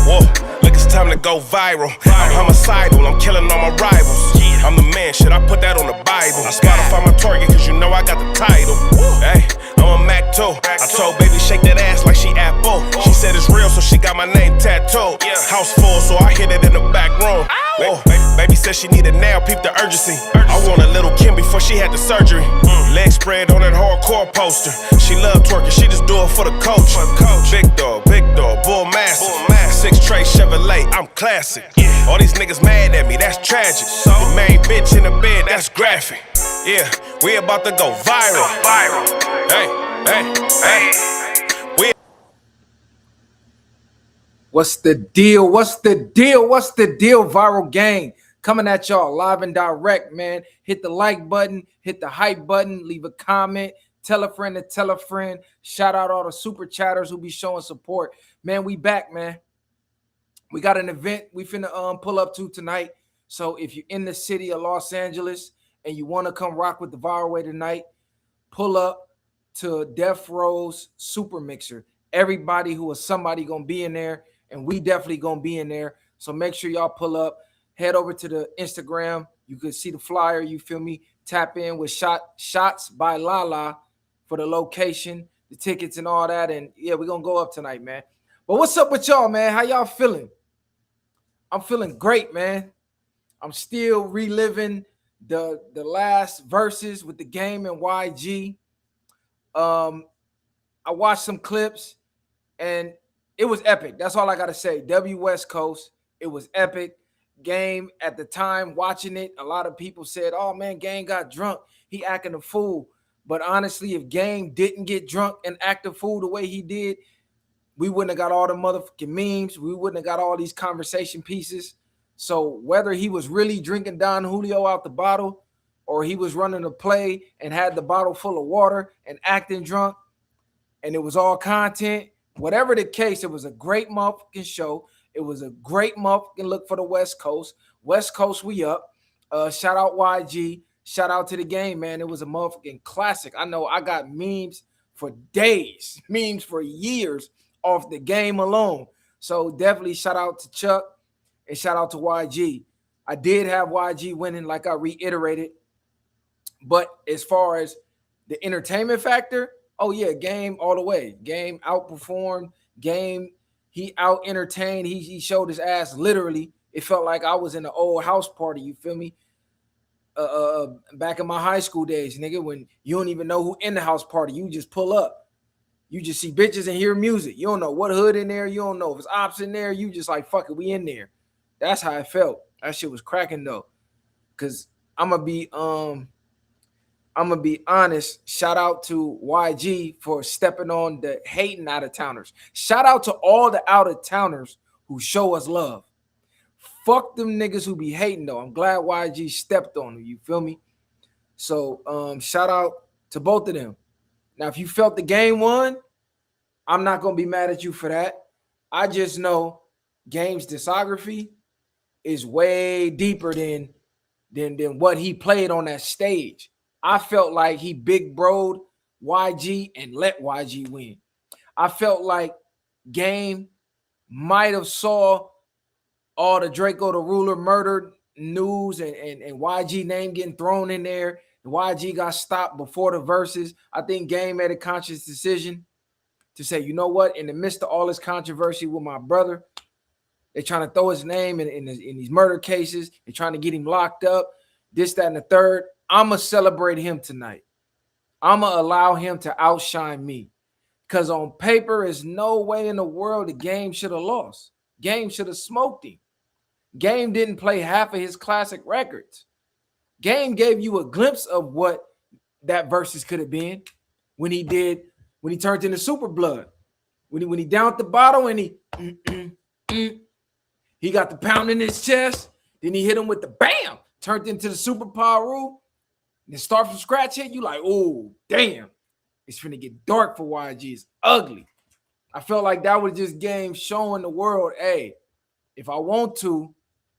Whoa, look, it's time to go viral. I'm homicidal, I'm killing all my rivals. I'm the man, shit, I put that on the Bible. I Spotify my target, cause you know I got the title. Hey, I'm a Mac too. I told baby shake that ass like she Apple. She said it's real, so she got my name tattooed. House full, so I hit it in the back room. Whoa, baby said she needed now, peep the urgency. I want a little Kim before she had the surgery. Leg spread on that hardcore poster. She love twerking, she just do it for the coach. Big dog, bull massive. 6 tray Chevrolet, I'm classic. All these niggas mad at me, that's tragic. The main bitch in the bed, that's graphic. Yeah, we about to go viral. Hey. What's the deal? What's the deal? What's the deal, Viral Gang? Coming at y'all live and direct, man. Hit the like button, hit the hype button, leave a comment, tell a friend to tell a friend. Shout out all the super chatters who be showing support. Man, we back, man. We got an event we finna pull up to tonight. So if you're in the city of Los Angeles and you want to come rock with the Viral Way tonight, pull up to Death Row's Super Mixer. Everybody who is somebody gonna be in there, and we definitely gonna be in there. So make sure y'all pull up. Head over to the Instagram. You can see the flyer. You feel me? Tap in with Shots by Lala for the location, the tickets, and all that. And yeah, we're gonna go up tonight, man. But what's up with y'all, man? How y'all feeling? I'm feeling great, man. I'm still reliving the last verses with the game and YG. I watched some clips and it was epic. That's all I gotta say. W West Coast, it was epic. Game at the time watching it, a lot of people said, oh man, Game got drunk, he acting a fool. But honestly, if Game didn't get drunk and act a fool the way he did, we wouldn't have got all the motherfucking memes. We wouldn't have got all these conversation pieces. So whether he was really drinking Don Julio out the bottle or he was running a play and had the bottle full of water and acting drunk and it was all content, whatever the case, it was a great motherfucking show. It was a great motherfucking look for the West Coast. West Coast, we up. Shout out YG. Shout out to the game, man. It was a motherfucking classic. I know I got memes for days, memes for years off the game alone. So definitely shout out to Chuck and shout out to YG. I did have YG winning, like I reiterated. But as far as the entertainment factor, oh yeah, Game all the way. Game outperformed. Game, he out entertained. He showed his ass literally. It felt like I was in an old house party. You feel me? Back in my high school days, nigga, when you don't even know who in the house party. You just pull up. You just see bitches and hear music. You don't know what hood in there. You don't know if it's ops in there. You just like, fuck it, we in there. That's how it felt. That shit was cracking though. Cause I'm gonna be honest. Shout out to YG for stepping on the hating out of towners. Shout out to all the out of towners who show us love. Fuck them niggas who be hating though. I'm glad YG stepped on them. You feel me? So shout out to both of them. Now, if you felt the Game won, I'm not gonna be mad at you for that. I just know Game's discography is way deeper than what he played on that stage. I felt like he big broed YG and let YG win. I felt like Game might have saw all the Draco the Ruler murdered news and YG name getting thrown in there. YG got stopped before the verses. I think Game made a conscious decision to say, you know what? In the midst of all this controversy with my brother, they're trying to throw his name in these murder cases. They're trying to get him locked up, this, that, and the third. I'm going to celebrate him tonight. I'm going to allow him to outshine me. Because on paper, there's no way in the world the Game should have lost. Game should have smoked him. Game didn't play half of his classic records. Game gave you a glimpse of what that versus could have been when he turned into Super Blood. When he downed the bottle and he got the pound in his chest, then he hit him with the bam, turned into the Super Power rule, and then start from scratch hit, you like, oh, damn. It's finna get dark for YG. It's ugly. I felt like that was just Game showing the world, hey, if I want to,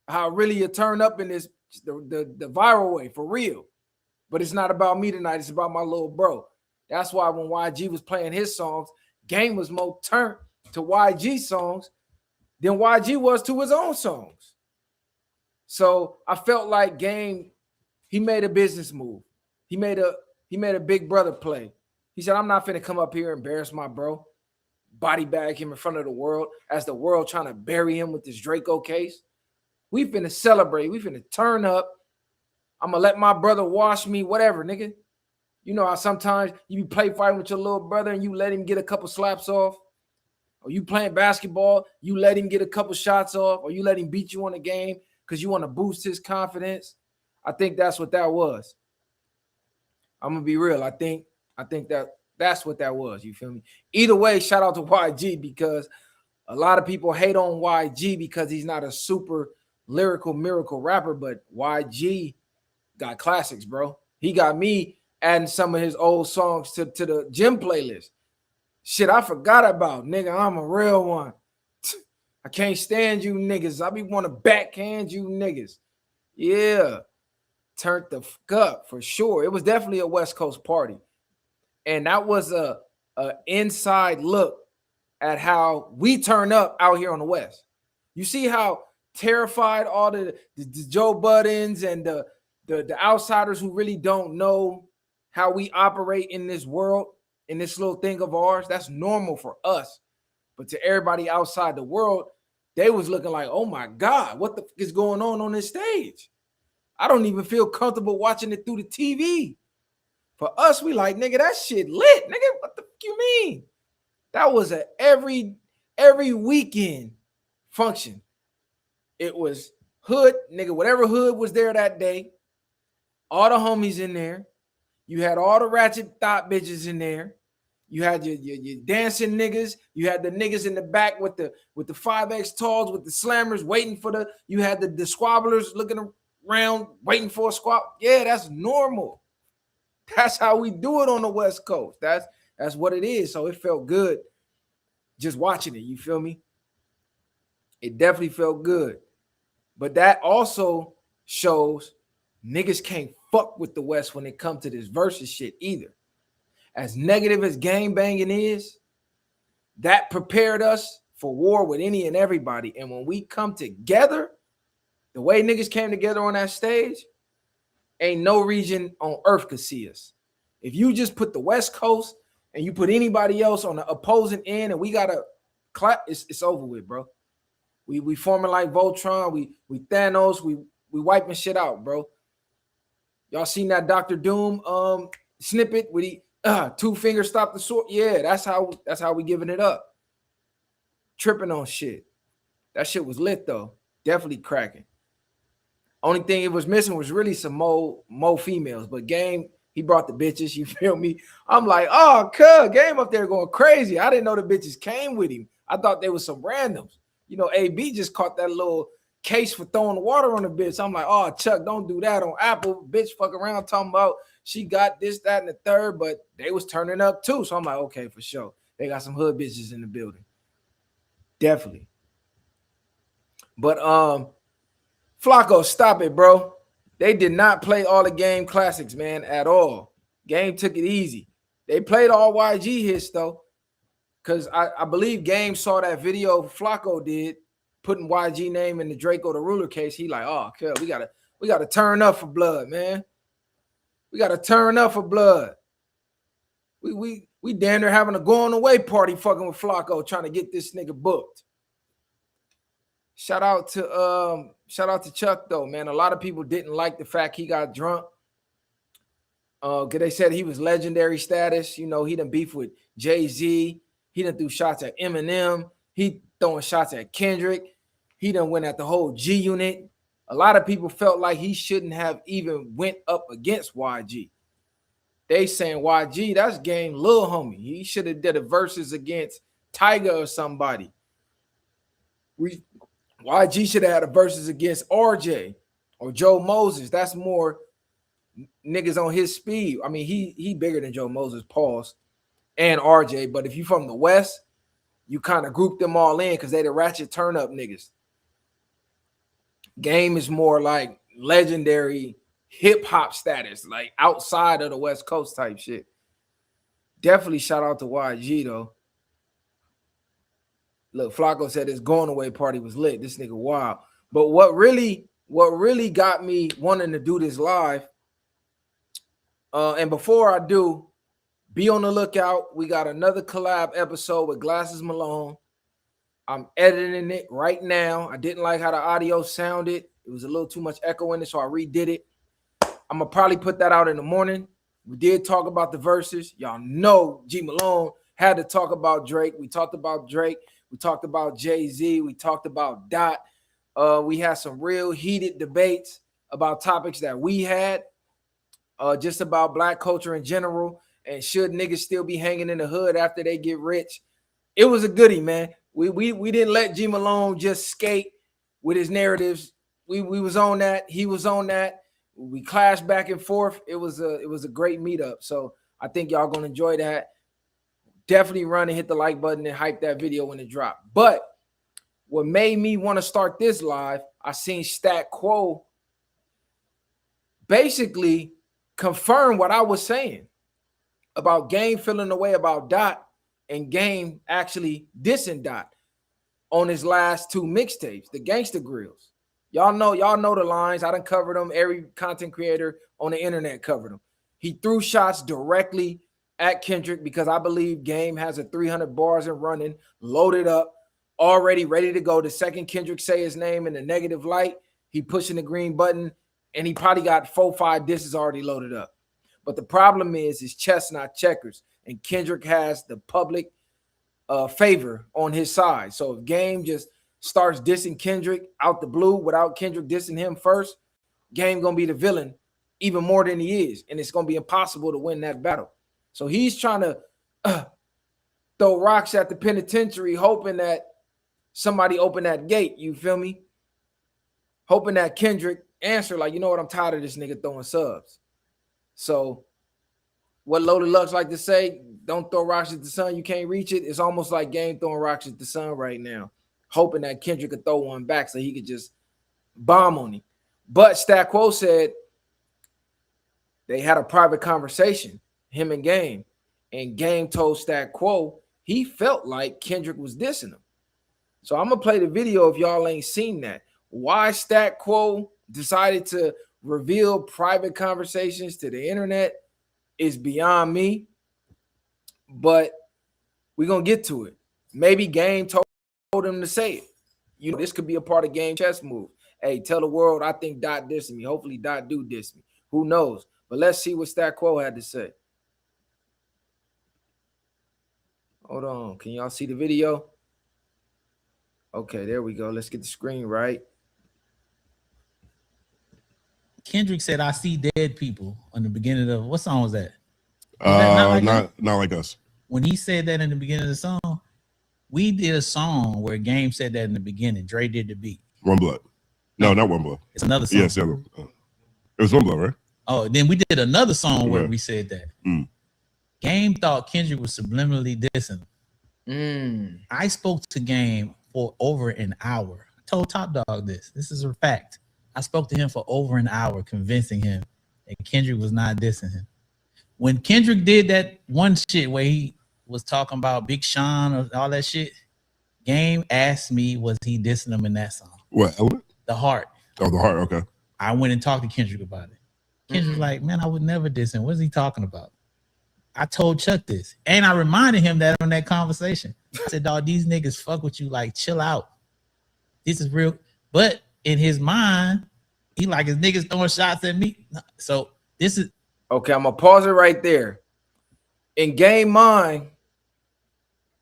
how really turn up in this the viral way for real. But it's not about me tonight. It's about my little bro. That's why when YG was playing his songs, Game was more turned to YG songs than YG was to his own songs. So I felt like Game, he made a business move. He made a big brother play. He said, I'm not finna come up here and embarrass my bro, body bag him in front of the world as the world trying to bury him with this Draco case. We finna celebrate. We finna turn up. I'm gonna let my brother wash me, whatever, nigga. You know how sometimes you play fighting with your little brother and you let him get a couple slaps off? Or you playing basketball, you let him get a couple shots off, or you let him beat you on the game because you want to boost his confidence. I think that's what that was. I'm gonna be real. I think that's what that was. You feel me? Either way, shout out to YG, because a lot of people hate on YG because he's not a super lyrical miracle rapper, but YG got classics, bro. He got me adding some of his old songs to the gym playlist. Shit, I forgot about, nigga. I'm a real one. I can't stand you niggas. I be want to backhand you niggas. Yeah. Turned the fuck up for sure. It was definitely a West Coast party. And that was a inside look at how we turn up out here on the West. You see how terrified all the Joe Buddens and the outsiders who really don't know how we operate in this world, in this little thing of ours. That's normal for us. But to everybody outside the world, they was looking like, oh my God, what the fuck is going on this stage? I don't even feel comfortable watching it through the TV. For us, we like, nigga, that shit lit. Nigga, what the fuck you mean? That was a every weekend function. It was hood, nigga, whatever hood was there that day. All the homies in there. You had all the ratchet thought bitches in there. You had your dancing niggas. You had the niggas in the back with the 5X talls, with the slammers waiting for the. You had the squabblers looking around waiting for a squab. Yeah, that's normal. That's how we do it on the West Coast. That's what it is. So it felt good just watching it. You feel me? It definitely felt good. But that also shows niggas can't fuck with the West when it comes to this versus shit either. As negative as gang banging is, that prepared us for war with any and everybody. And when we come together, the way niggas came together on that stage, ain't no region on earth could see us. If you just put the West Coast and you put anybody else on the opposing end and we got to clap, it's over with, bro. We forming like Voltron, we Thanos, we wiping shit out, bro. Y'all seen that Dr. Doom snippet with he two fingers stop the sword? Yeah, that's how we giving it up. Tripping on shit. That shit was lit though. Definitely cracking. Only thing it was missing was really some more females. But Game, he brought the bitches. You feel me? I'm like, oh, Game up there going crazy. I didn't know the bitches came with him. I thought they was some randoms. You know, AB just caught that little case for throwing water on the bitch. I'm like, oh, Chuck, don't do that on Apple. Bitch, fuck around talking about she got this, that, and the third. But they was turning up too. So I'm like, okay, for sure. They got some hood bitches in the building. Definitely. But Flacco, stop it, bro. They did not play all the Game classics, man, at all. Game took it easy. They played all YG hits, though, because I believe Game saw that video Flacco did, putting YG name in the Draco the Ruler case. He like, oh, okay, we gotta turn up for blood, man. We gotta turn up for blood. We damn near having a going away party fucking with Flacco, trying to get this nigga booked. Shout out to Chuck though, man. A lot of people didn't like the fact he got drunk. Cause they said he was legendary status. You know, he done beef with Jay-Z. He done threw shots at Eminem. He throwing shots at Kendrick. He done went at the whole G Unit. A lot of people felt like he shouldn't have even went up against YG. They saying YG, that's Game little homie. He should have did a versus against Tiger or somebody. YG should have had a versus against RJ or Joe Moses. That's more niggas on his speed. I mean, he bigger than Joe Moses, pause, and RJ. But if you from the West, you kind of group them all in because they the ratchet turn up niggas. Game is more like legendary hip hop status, like outside of the West Coast type shit. Definitely shout out to YG though. Look, Flacco said his going away party was lit. This nigga wild. But what really got me wanting to do this live, and before I do, be on the lookout. We got another collab episode with Glasses Malone. I'm editing it right now. I didn't like how the audio sounded. It was a little too much echo in it, so I redid it. I'm going to probably put that out in the morning. We did talk about the verses. Y'all know G Malone had to talk about Drake. We talked about Drake. We talked about Jay-Z. We talked about Dot. We had some real heated debates about topics that we had, just about black culture in general, and should niggas still be hanging in the hood after they get rich. It was a goodie, man. We didn't let G Malone just skate with his narratives. We was on that. He was on that. We clashed back and forth. It was a great meetup. So I think y'all gonna enjoy that. Definitely run and hit the like button and hype that video when it dropped. But what made me want to start this live, I seen Stat Quo basically confirm what I was saying about Game feeling the way about Dot and Game actually dissing Dot on his last two mixtapes, the Gangsta Grills. Y'all know the lines. I done covered them. Every content creator on the internet covered them. He threw shots directly at Kendrick because I believe Game has a 300 bars and running, loaded up, already ready to go. The second Kendrick say his name in the negative light, he pushing the green button, and he probably got 4-5 disses already loaded up. But the problem is chess, not checkers, and Kendrick has the public favor on his side. So if Game just starts dissing Kendrick out the blue without Kendrick dissing him first, Game gonna be the villain even more than he is, and it's gonna be impossible to win that battle. So he's trying to throw rocks at the penitentiary, hoping that somebody open that gate. You feel me? Hoping that Kendrick answer like, you know what? I'm tired of this nigga throwing subs. So what Loaded Lux like to say, don't throw rocks at the sun. You can't reach it. It's almost like Game throwing rocks at the sun right now, hoping that Kendrick could throw one back so he could just bomb on him. But Stat Quo said they had a private conversation, him and Game told Stat Quo he felt like Kendrick was dissing him. So I'm gonna play the video if y'all ain't seen that. Why Stat Quo decided to reveal private conversations to the internet is beyond me, but we're gonna get to it. Maybe Game told him to say it. You know, this could be a part of Game chess move. Hey, tell the world I think Dot dissing me. Hopefully Dot do diss me. Who knows? But let's see what Stat Quo had to say. Hold on. Can y'all see the video? Okay, there we go. Let's get the screen right. Kendrick said, "I see dead people" on the beginning of what song was that? Was that not like us. When he said that in the beginning of the song, we did a song where Game said that in the beginning. Dre did the beat. One Blood. No, not One Blood. It's another song. Yes, it was One Blood, right? Oh, then we did another song where we said that. Game thought Kendrick was subliminally dissing him. I spoke to Game for over an hour. I told Top Dog this. This is a fact. I spoke to him for over an hour, convincing him that Kendrick was not dissing him. When Kendrick did that one shit where he was talking about Big Sean or all that shit, Game asked me, was he dissing him in that song? What, Element? The Heart. Oh, The Heart, okay. I went and talked to Kendrick about it. Kendrick's like, man, I would never diss him. What is he talking about? I told Chuck this. And I reminded him that on that conversation. I said, dog, these niggas fuck with you. Like, chill out. This is real. But in his mind, he like his niggas throwing shots at me. So this is... Okay, I'm going to pause it right there. In Game mind,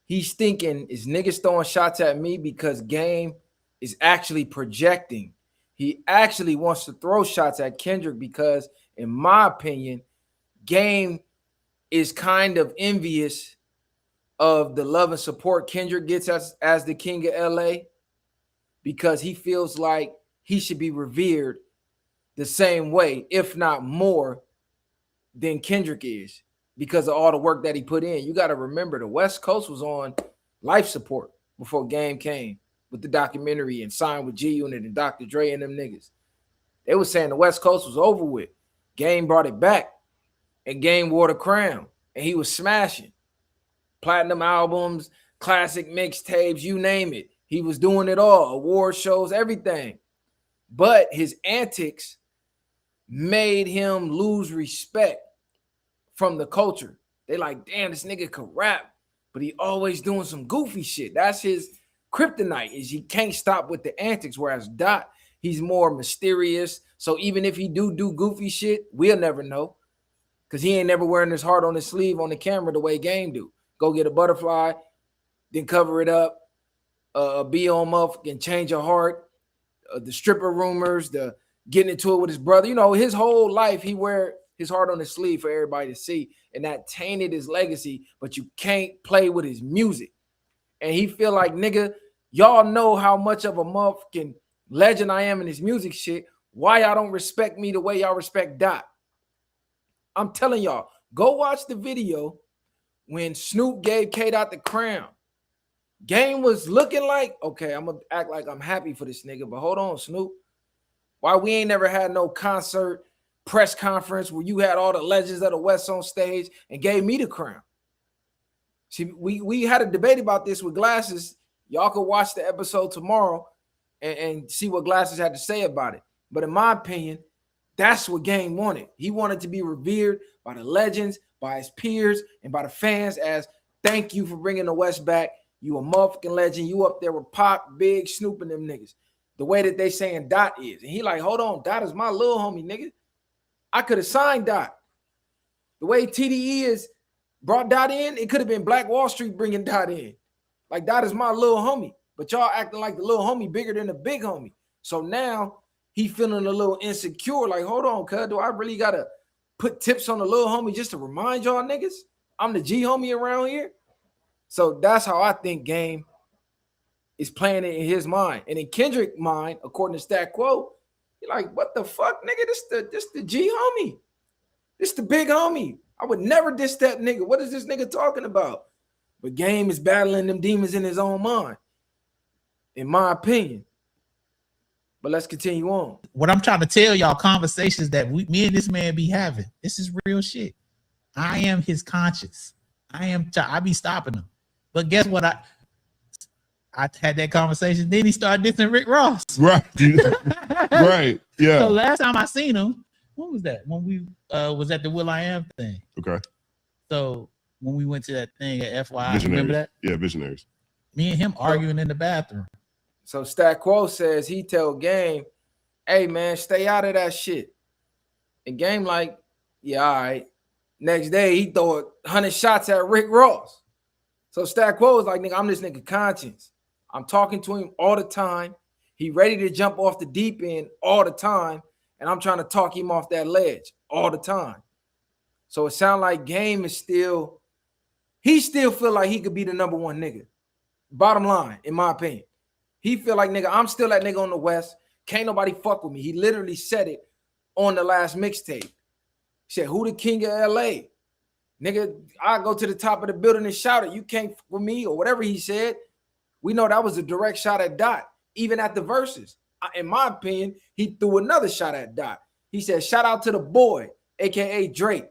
he's thinking, is niggas throwing shots at me because Game is actually projecting. He actually wants to throw shots at Kendrick because, in my opinion, Game is kind of envious of the love and support Kendrick gets as the king of LA, because he feels like he should be revered the same way, if not more, than Kendrick is, because of all the work that he put in. You got to remember, the West Coast was on life support before Game came with the documentary and signed with G Unit and Dr. Dre and them niggas. They was saying the West Coast was over with. Game brought it back, and Game wore the crown, and he was smashing platinum albums, classic mixtapes, you name it. He was doing it all, award shows, everything. But his antics made him lose respect from the culture. They like, damn, this nigga could rap, but he always doing some goofy shit. That's his kryptonite, is he can't stop with the antics. Whereas Dot, he's more mysterious. So even if he do goofy shit, we'll never know, because he ain't never wearing his heart on his sleeve on the camera the way Game do. Go get a butterfly, then cover it up, be on motherfucking change your heart, the stripper rumors, the getting into it with his brother. You know, his whole life he wear his heart on his sleeve for everybody to see, and that tainted his legacy. But you can't play with his music, and he feel like, nigga, y'all know how much of a motherfucking legend I am in this music shit. Why y'all don't respect me the way y'all respect Dot? I'm telling y'all, go watch the video when Snoop gave K-Dot the crown. Game was looking like, okay, I'm gonna act like I'm happy for this nigga, but hold on, Snoop. Why we ain't never had no concert, press conference where you had all the legends of the West on stage and gave me the crown? See, we had a debate about this with Glasses. Y'all could watch the episode tomorrow and see what Glasses had to say about it. But in my opinion, that's what Game wanted. He wanted to be revered by the legends, by his peers, and by the fans as thank you for bringing the West back. You a motherfucking legend. You up there with Pac, Big, Snoop, and them niggas. The way that they saying Dot is. And he like, hold on, Dot is my little homie, nigga. I could have signed Dot. The way TDE is brought Dot in, it could have been Black Wall Street bringing Dot in. Like, Dot is my little homie. But y'all acting like the little homie bigger than the big homie. So now he feeling a little insecure. Like, hold on, cuz, do I really got to put tips on the little homie just to remind y'all niggas I'm the G homie around here? So that's how I think Game is playing it in his mind. And in Kendrick's mind, according to Stat Quo, you're like, what the fuck, nigga? This the G homie. This the big homie. I would never diss that nigga. What is this nigga talking about? But Game is battling them demons in his own mind, in my opinion. But let's continue on. What I'm trying to tell y'all, conversations that me and this man be having, this is real shit. I am his conscience. I be stopping him. But guess what? I had that conversation. Then he started dissing Rick Ross. Right. Right. Yeah. So last time I seen him, when was that? When we was at the Will.i.am thing. Okay. So when we went to that thing at FYI, Visionaries. remember that? Yeah, Visionaries. Me and him arguing in the bathroom. So Stat Quo says he tell Game, hey man, stay out of that shit. And Game like, yeah, all right. Next day he throw 100 shots at Rick Ross. So Stat Quo is like, nigga, I'm this nigga conscience. I'm talking to him all the time. He ready to jump off the deep end all the time. And I'm trying to talk him off that ledge all the time. So it sounds like Game is still, he still feel like he could be the number one nigga. Bottom line, in my opinion. He feel like, nigga, I'm still that nigga on the West. Can't nobody fuck with me. He literally said it on the last mixtape. He said, who the king of LA? Nigga, I go to the top of the building and shout it. You can't fuck with me, or whatever he said. We know that was a direct shot at Dot, even at the verses. In my opinion, he threw another shot at Dot. He said, shout out to the boy, a.k.a. Drake.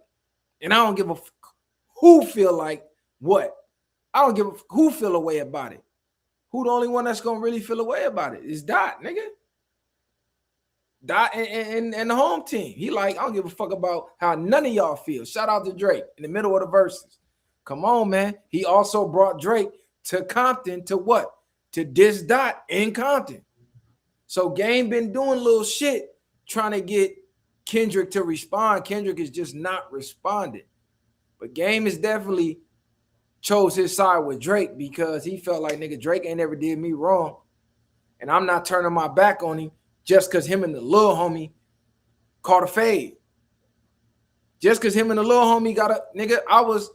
And I don't give a fuck who feel like what. I don't give a fuck who feel a way about it. Who the only one that's going to really feel a way about it is Dot, nigga. Dot and the home team. He like, I don't give a fuck about how none of y'all feel. Shout out to Drake in the middle of the verses. Come on, man. He also brought Drake to Compton to what? To diss Dot in Compton. So Game been doing little shit trying to get Kendrick to respond. Kendrick is just not responding. But Game is definitely chose his side with Drake because he felt like, nigga, Drake ain't ever did me wrong. And I'm not turning my back on him just because him and the little homie caught a fade. Just because him and the little homie got a, nigga, I was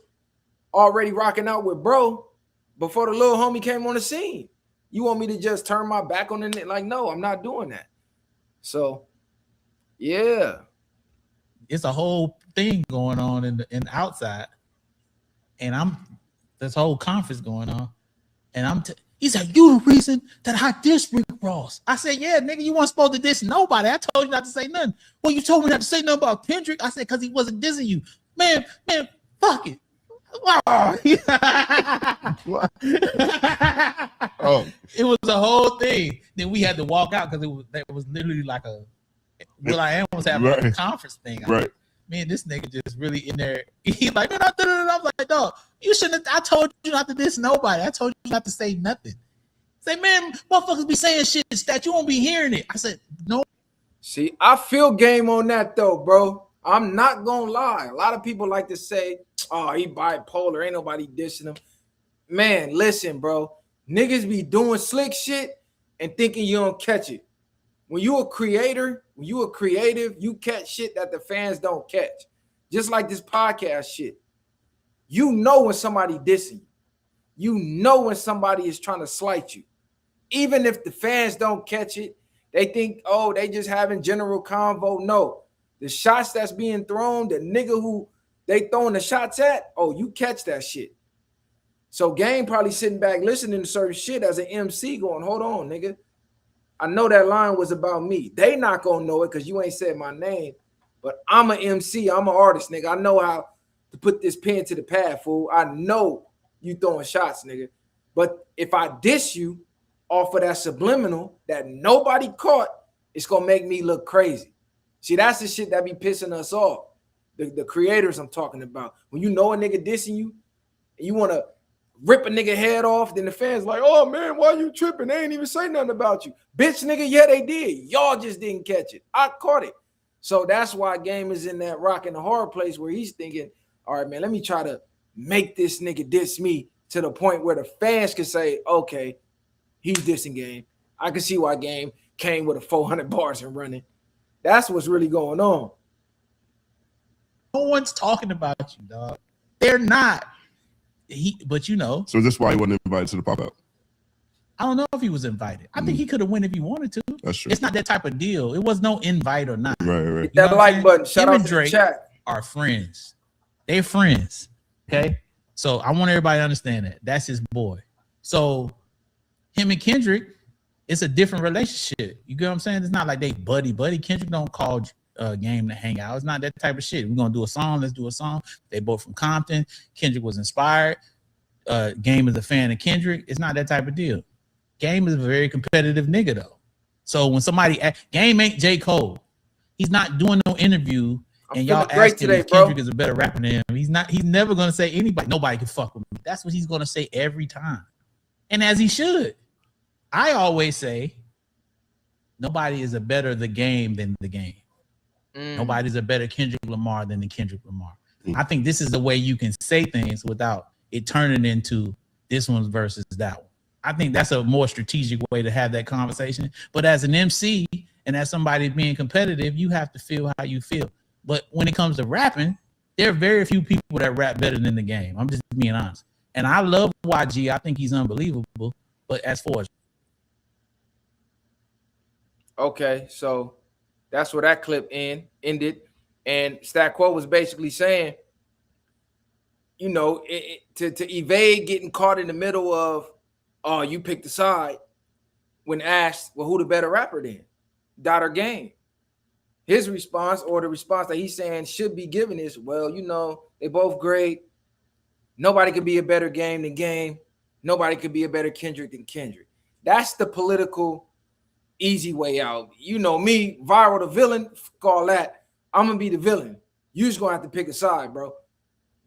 already rocking out with bro before the little homie came on the scene. You want me to just turn my back on it? Like, no, I'm not doing that. So, yeah. It's a whole thing going on in the outside. And this whole conference going on. And he's like, you the reason that I diss Rick Ross. I said, yeah, nigga, you weren't supposed to diss nobody. I told you not to say nothing. Well, you told me not to say nothing about Kendrick. I said, because he wasn't dissing you. Man, fuck it. Oh. Oh, It was a whole thing. Then we had to walk out because it was literally like a Will I Am was having a conference thing. Right. Man, this nigga just really in there. He's like, man, I'm like, dog, you shouldn't have. I told you not to diss nobody. I told you not to say nothing. Say, man, motherfuckers be saying shit that you won't be hearing it. I said, no. See, I feel game on that though, bro. I'm not gonna lie. A lot of people like to say, oh, he bipolar. Ain't nobody dissing him. Man, listen, bro. Niggas be doing slick shit and thinking you don't catch it. When you a creator, when you a creative, you catch shit that the fans don't catch. Just like this podcast shit. You know when somebody dissing you. You know when somebody is trying to slight you. Even if the fans don't catch it, they think, oh, they just having general convo. No. The shots that's being thrown, the nigga who they throwing the shots at, oh, you catch that shit. So Game probably sitting back listening to certain shit as an MC going, hold on, nigga. I know that line was about me. They not gonna know it because you ain't said my name, but I'm an MC. I'm an artist, nigga. I know how to put this pen to the pad, fool. I know you throwing shots, nigga. But if I diss you off of that subliminal that nobody caught, it's gonna make me look crazy. See, that's the shit that be pissing us off. The creators I'm talking about. When you know a nigga dissing you, and you wanna rip a nigga head off, then the fans like, oh man, why you tripping? They ain't even say nothing about you. Bitch, nigga, yeah, they did. Y'all just didn't catch it. I caught it. So that's why Game is in that rock and the hard place where he's thinking, all right, man, let me try to make this nigga diss me to the point where the fans can say, okay, he's dissing Game. I can see why Game came with a 400 bars and running. That's what's really going on. No one's talking about you, dog. They're not. But you know. So that's why he wasn't invited to the pop-up. I don't know if he was invited. I think he could have went if he wanted to. That's true. It's not that type of deal. It was no invite or not. Right. Hit that like button. Shout out to the chat. Are friends. They're friends. Okay. So I want everybody to understand that. That's his boy. So him and Kendrick, it's a different relationship. You get what I'm saying? It's not like they buddy. Kendrick don't call Game to hang out. It's not that type of shit. We're gonna do a song. Let's do a song. They both from Compton. Kendrick was inspired. Game is a fan of Kendrick. It's not that type of deal. Game is a very competitive nigga though. So when somebody Game ain't J. Cole, he's not doing no interview. And y'all asked him if Kendrick is a better rapper than him. He's not. He's never gonna say nobody can fuck with me. That's what he's gonna say every time, and as he should. I always say, nobody is a better the game than the game. Nobody's a better Kendrick Lamar than the Kendrick Lamar. I think this is the way you can say things without it turning into this one's versus that one. I think that's a more strategic way to have that conversation. But as an MC and as somebody being competitive, you have to feel how you feel. But when it comes to rapping, there are very few people that rap better than the game. I'm just being honest. And I love YG. I think he's unbelievable. But as far as okay, so that's where that clip ended. And Stat Quo was basically saying, you know, to evade getting caught in the middle of, oh, you picked the side, when asked, well, who the better rapper then? Dot or Game? His response, or the response that he's saying should be given is, well, you know, they both great. Nobody could be a better Game than Game. Nobody could be a better Kendrick than Kendrick. That's the political easy way out. You know me, Viral the villain, call that. I'm gonna be the villain. You just gonna have to pick a side, bro.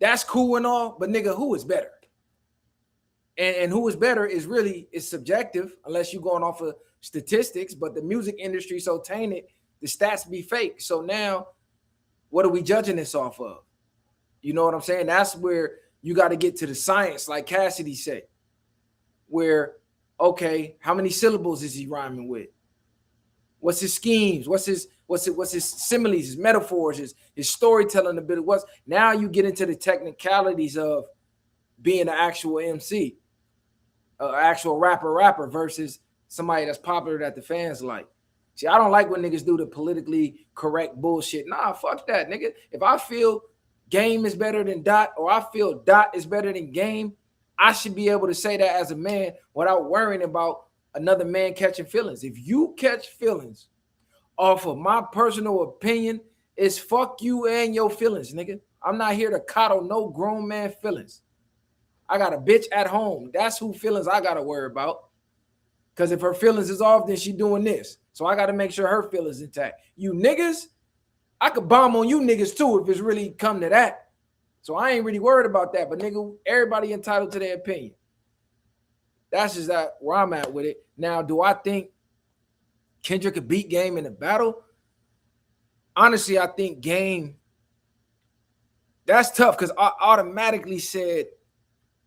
That's cool and all, but nigga, who is better? And who is better is subjective, unless you're going off of statistics. But the music industry so tainted, the stats be fake. So now, what are we judging this off of? You know what I'm saying? That's where you got to get to the science, like Cassidy said. Where, okay, how many syllables is he rhyming with? What's his schemes? What's his similes, his metaphors, his storytelling ability? Now you get into the technicalities of being an actual MC, an actual rapper versus somebody that's popular that the fans like. See, I don't like when niggas do the politically correct bullshit. Nah, fuck that, nigga. If I feel Game is better than Dot, or I feel Dot is better than Game, I should be able to say that as a man without worrying about another man catching feelings. If you catch feelings off of my personal opinion, it's fuck you and your feelings, nigga. I'm not here to coddle no grown man feelings. I got a bitch at home. That's who feelings I gotta worry about. Because if her feelings is off, then she doing this. So I gotta make sure her feelings intact. You niggas, I could bomb on you niggas too if it's really come to that. So I ain't really worried about that. But nigga, everybody entitled to their opinion. That's just that where I'm at with it. Now, do I think Kendrick could beat Game in a battle? Honestly, I think Game, that's tough because I automatically said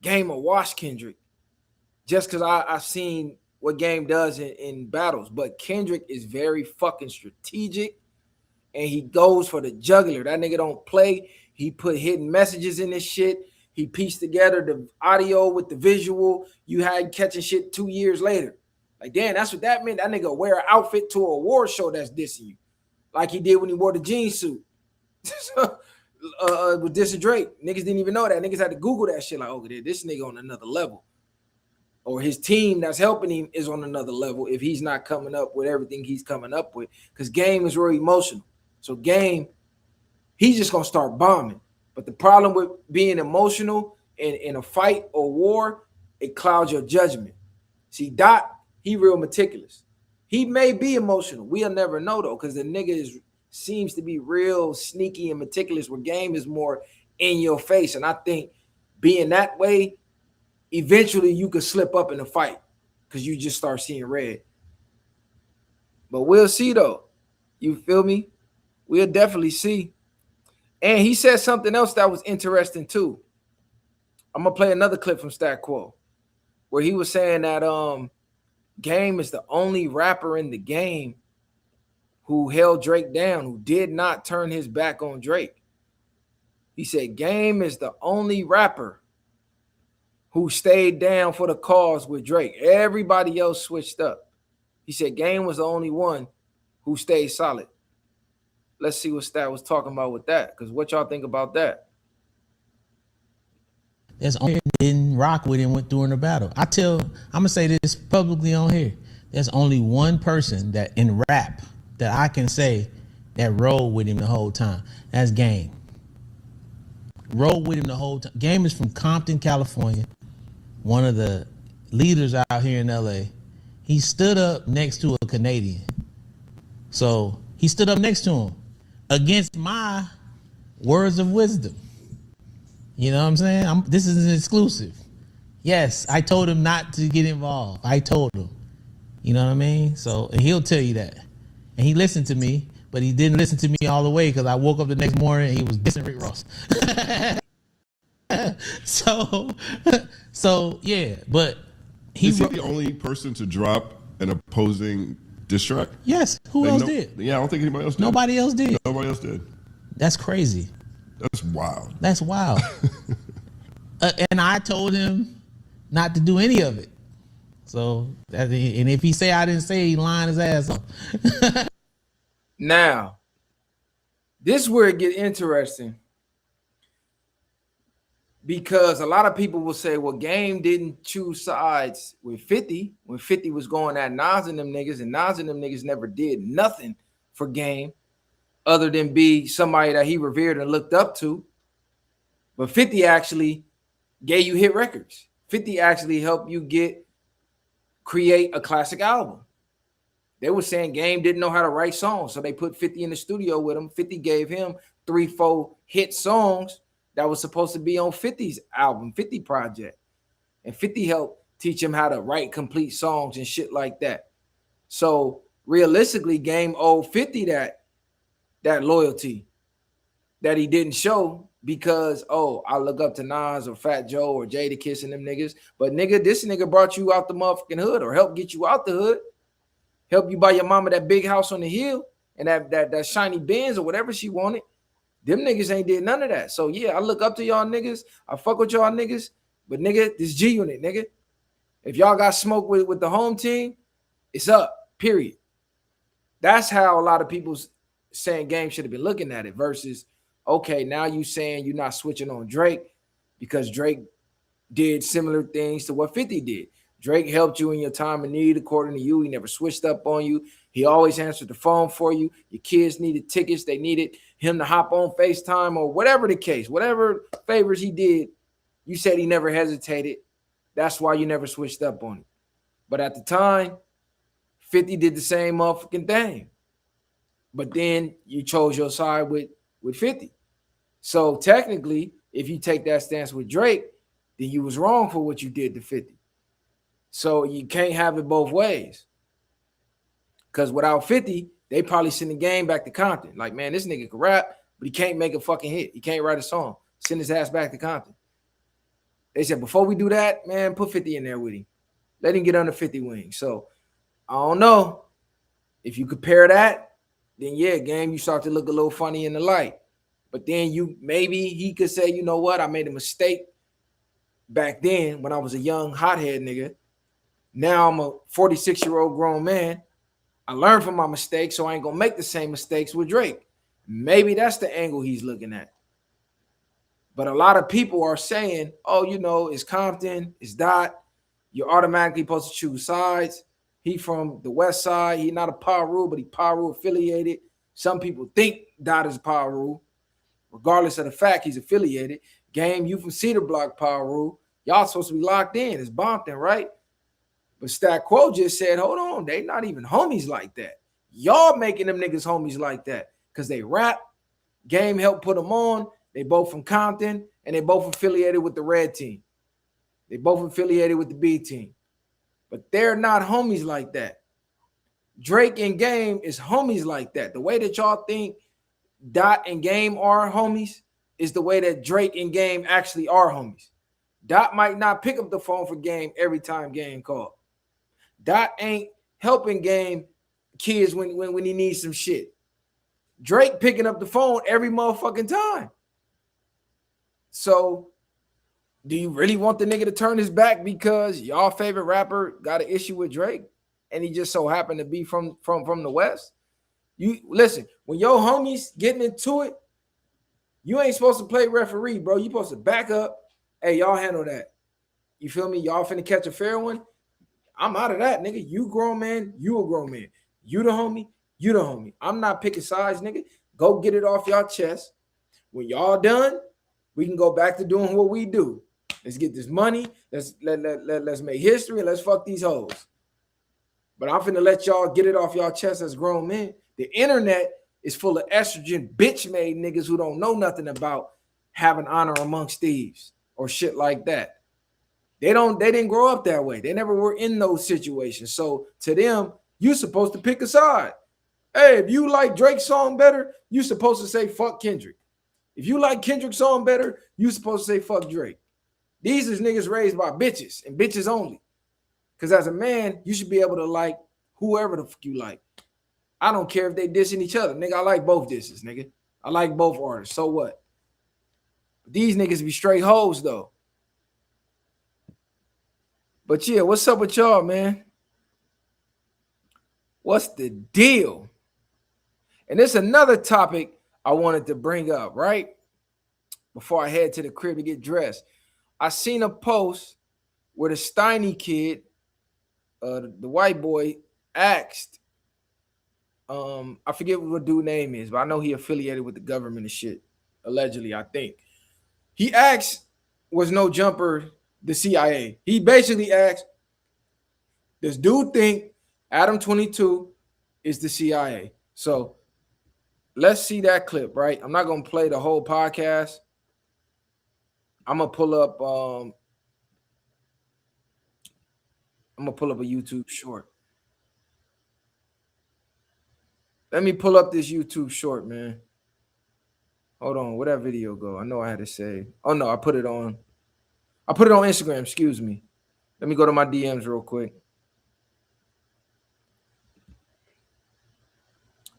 Game will wash Kendrick just because I've seen what Game does in battles. But Kendrick is very fucking strategic and he goes for the jugular. That nigga don't play. He put hidden messages in this shit. He pieced together the audio with the visual. You had catching shit 2 years later. Like, damn, that's what that meant. That nigga wear an outfit to an award show that's dissing you. Like he did when he wore the jean suit. With dissing Drake. Niggas didn't even know that. Niggas had to Google that shit. Like, oh, this nigga on another level. Or his team that's helping him is on another level if he's not coming up with everything he's coming up with. Because Game is real emotional. So Game, he's just going to start bombing. But the problem with being emotional in a fight or war, it clouds your judgment. See, Dot, he real meticulous. He may be emotional. We'll never know, though, because the nigga seems to be real sneaky and meticulous, where Game is more in your face. And I think being that way, eventually you could slip up in a fight because you just start seeing red. But we'll see, though. You feel me? We'll definitely see. And he said something else that was interesting too. I'm gonna play another clip from Stat Quo where he was saying that Game is the only rapper in the game who held Drake down, who did not turn his back on Drake. He said Game is the only rapper who stayed down for the cause with Drake. Everybody else switched up. He said Game was the only one who stayed solid. Let's see what Stat was talking about with that. Because what y'all think about that? There's only didn't rock with him during the battle. I'm gonna say this publicly on here. There's only one person that in rap that I can say that rolled with him the whole time. That's Game. Rolled with him the whole time. Game is from Compton, California. One of the leaders out here in LA. He stood up next to a Canadian. So he stood up next to him against my words of wisdom. You know what I'm saying? This is an exclusive. Yes, I told him not to get involved. I told him. You know what I mean? So, and he'll tell you that. And he listened to me, but he didn't listen to me all the way because I woke up the next morning and he was dissing Rick Ross. So yeah, but is he the only person to drop an opposing diss track? Yes. Who else did? Yeah, I don't think anybody else did. Nobody else did. Nobody else did. That's crazy. That's wild. That's wild. And I told him not to do any of it. So, and if he say I didn't say, he lying his ass off. Now, this is where it get interesting. Because a lot of people will say, well, Game didn't choose sides with 50 when 50 was going at Nas and them niggas, and Nas and them niggas never did nothing for Game other than be somebody that he revered and looked up to. But 50 actually gave you hit records. 50 actually helped you create a classic album. They were saying Game didn't know how to write songs, so they put 50 in the studio with him. 50 gave him 3-4 hit songs that was supposed to be on 50's album, 50 project. And 50 helped teach him how to write complete songs and shit like that. So realistically, Game owed 50 that loyalty that he didn't show because, oh, I look up to Nas or Fat Joe or Jadakiss and them niggas. But nigga, this nigga brought you out the motherfucking hood or helped get you out the hood. Help you buy your mama that big house on the hill and that shiny Benz or whatever she wanted. Them niggas ain't did none of that. So yeah, I look up to y'all niggas. I fuck with y'all niggas. But nigga, this G Unit, nigga. If y'all got smoke with the home team, it's up, period. That's how a lot of people's saying Game should have been looking at it versus, okay, now you saying you're not switching on Drake because Drake did similar things to what 50 did. Drake helped you in your time of need, according to you. He never switched up on you. He always answered the phone for you. Your kids needed tickets. They needed him to hop on FaceTime or whatever the case. Whatever favors he did, you said he never hesitated. That's why you never switched up on him. But at the time, 50 did the same motherfucking thing. But then you chose your side with 50. So technically, if you take that stance with Drake, then you was wrong for what you did to 50. So you can't have it both ways. Because without 50, they probably send the game back to Compton. Like, man, this nigga can rap, but he can't make a fucking hit. He can't write a song. Send his ass back to Compton. They said, before we do that, man, put 50 in there with him. Let him get under 50 wings. So I don't know. If you compare that, then yeah, game, you start to look a little funny in the light. But then maybe he could say, you know what, I made a mistake back then when I was a young hothead nigga. Now I'm a 46-year-old grown man. I learned from my mistakes, so I ain't gonna make the same mistakes with Drake. Maybe that's the angle he's looking at. But a lot of people are saying, oh, you know, it's Compton, it's Dot. You're automatically supposed to choose sides. He from the West Side. He not a Paru, but he Paru affiliated. Some people think Dot is Paru. Regardless of the fact he's affiliated. Game, you from Cedar Block, Paru. Y'all supposed to be locked in. It's Bompton, right? But Stat Quo just said, hold on, they not even homies like that. Y'all making them niggas homies like that because they rap. Game helped put them on. They both from Compton, and they both affiliated with the red team. They both affiliated with the B team. But they're not homies like that. Drake and Game is homies like that. The way that y'all think Dot and Game are homies is the way that Drake and Game actually are homies. Dot might not pick up the phone for Game every time Game called. Dot ain't helping Game kids when he needs some shit. Drake picking up the phone every motherfucking time. So do you really want the nigga to turn his back because y'all favorite rapper got an issue with Drake and he just so happened to be from the West? You listen, when your homies getting into it, you ain't supposed to play referee, bro. You supposed to back up. Hey, y'all handle that. You feel me? Y'all finna catch a fair one. I'm out of that, nigga. You grown man, you a grown man. You the homie, you the homie. I'm not picking sides, nigga. Go get it off y'all chest. When y'all done, we can go back to doing what we do. Let's get this money. Let's make history and let's fuck these hoes. But I'm finna let y'all get it off y'all chest as grown men. The internet is full of estrogen bitch-made niggas who don't know nothing about having honor amongst thieves or shit like that. They didn't grow up that way. They never were in those situations. So to them, you're supposed to pick a side. Hey, if you like Drake's song better, you're supposed to say fuck Kendrick. If you like Kendrick's song better, you're supposed to say fuck Drake. These is niggas raised by bitches and bitches only. Because as a man, you should be able to like whoever the fuck you like. I don't care if they dissing each other. Nigga, I like both disses, nigga. I like both artists. So what? These niggas be straight hoes, though. But yeah, what's up with y'all, man? What's the deal? And there's another topic I wanted to bring up, right? Before I head to the crib to get dressed. I seen a post where the Steiny kid, the white boy, asked, I forget what dude's name is, but I know he affiliated with the government and shit, allegedly, I think. He asked, was No Jumper the CIA? He basically asked, does dude think Adam 22 is the CIA? So let's see that clip, right? I'm not going to play the whole podcast. I'm going to pull up a YouTube short. Let me pull up this YouTube short, man. Hold on, where that video go? I know I had to say. Oh no, I put it on Instagram, excuse me. Let me go to my DMs real quick.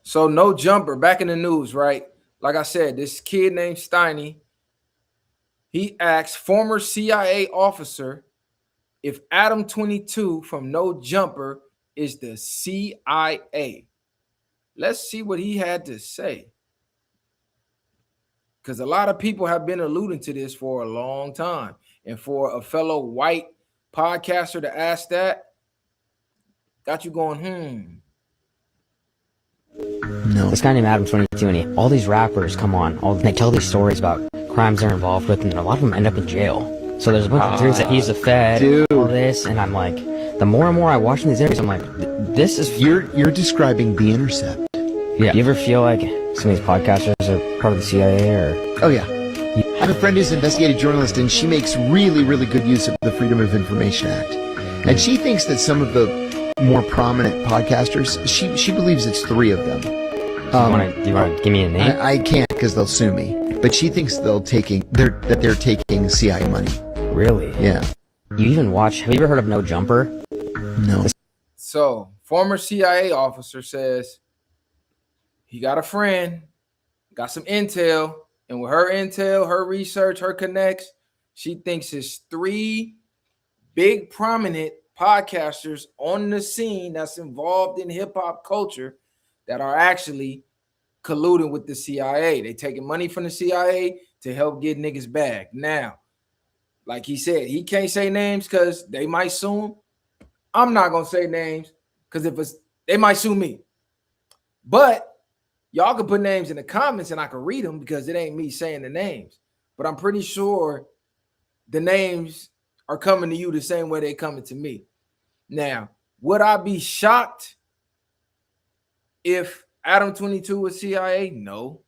So No Jumper, back in the news, right? Like I said, this kid named Steiny, he asked former CIA officer if Adam 22 from No Jumper is the CIA. Let's see what he had to say. Because a lot of people have been alluding to this for a long time. And for a fellow white podcaster to ask that got you going, No. This guy named Adam 22, and all these rappers come on, they tell these stories about crimes they're involved with, and a lot of them end up in jail. So there's a bunch of theories that he's a Fed, all this, and I'm like, the more and more I watch these interviews, I'm like, this is... You're describing The Intercept. Yeah. Do you ever feel like some of these podcasters are part of the CIA, or... Oh, yeah. I have a friend who's an investigative journalist, and she makes really, really good use of the Freedom of Information Act. And she thinks that some of the more prominent podcasters, she believes it's 3 of them. Do you want to give me a name? I can't because they'll sue me. But she thinks they're taking CIA money. Really? Yeah. You even watch? Have you ever heard of No Jumper? No. So, former CIA officer says he got a friend, got some intel, and with her intel, her research, her connects, she thinks it's 3 big prominent podcasters on the scene that's involved in hip-hop culture that are actually colluding with the CIA. They taking money from the CIA to help get niggas back. Now, like he said, he can't say names because they might sue him. I'm not gonna say names because they might sue me. But y'all can put names in the comments and I can read them because it ain't me saying the names. But I'm pretty sure the names are coming to you the same way they coming to me. Now, would I be shocked if Adam 22 was CIA? No.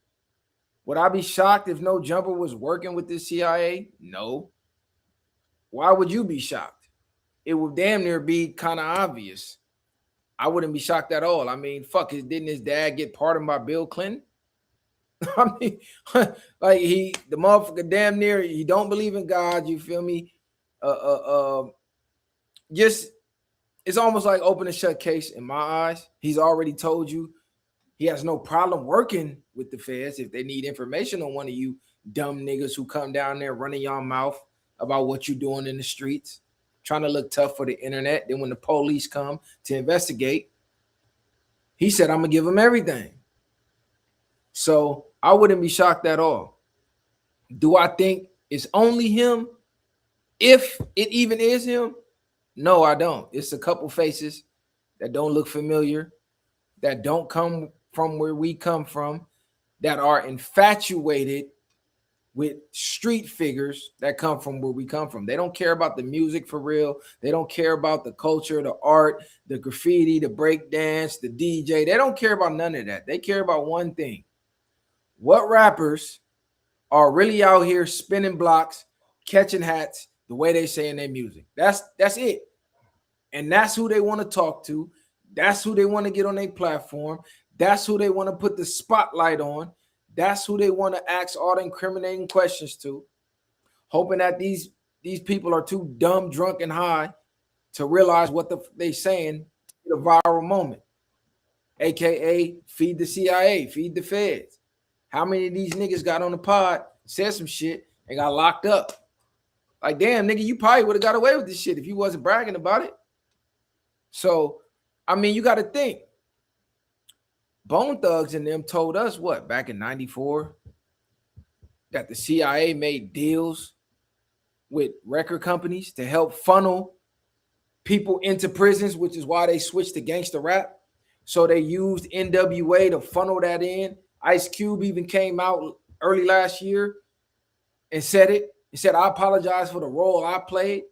Would I be shocked if No Jumper was working with the CIA? No. Why would you be shocked? It would damn near be kind of obvious. I wouldn't be shocked at all. I mean, didn't his dad get pardoned by Bill Clinton? I mean, like the motherfucker damn near, he don't believe in God, you feel me? Just, it's almost like open and shut case in my eyes. He's already told you he has no problem working with the feds if they need information on one of you dumb niggas who come down there running your mouth about what you're doing in the streets, trying to look tough for the internet. Then when the police come to investigate, he said, I'm gonna give them everything. So I wouldn't be shocked at all. Do I think it's only him? If it even is him? No, I don't. It's a couple faces that don't look familiar, that don't come from where we come from, that are infatuated with street figures that come from where we come from. They don't care about the music for real. They don't care about the culture, the art, the graffiti, the break dance, the DJ. They don't care about none of that. They care about one thing. What rappers are really out here spinning blocks, catching hats, the way they say in their music. That's it. And that's who they want to talk to. That's who they want to get on their platform. That's who they want to put the spotlight on. That's who they want to ask all the incriminating questions to, hoping that these people are too dumb, drunk, and high to realize what they saying in a viral moment, aka feed the CIA, feed the feds. How many of these niggas got on the pod, said some shit, and got locked up? Like, damn, nigga, you probably would have got away with this shit if you wasn't bragging about it. So, I mean, you got to think. Bone Thugs and them told us what back in '94 that the CIA made deals with record companies to help funnel people into prisons, which is why they switched to gangster rap. So they used NWA to funnel that in. Ice Cube even came out early last year and said it. He said, I apologize for the role I played.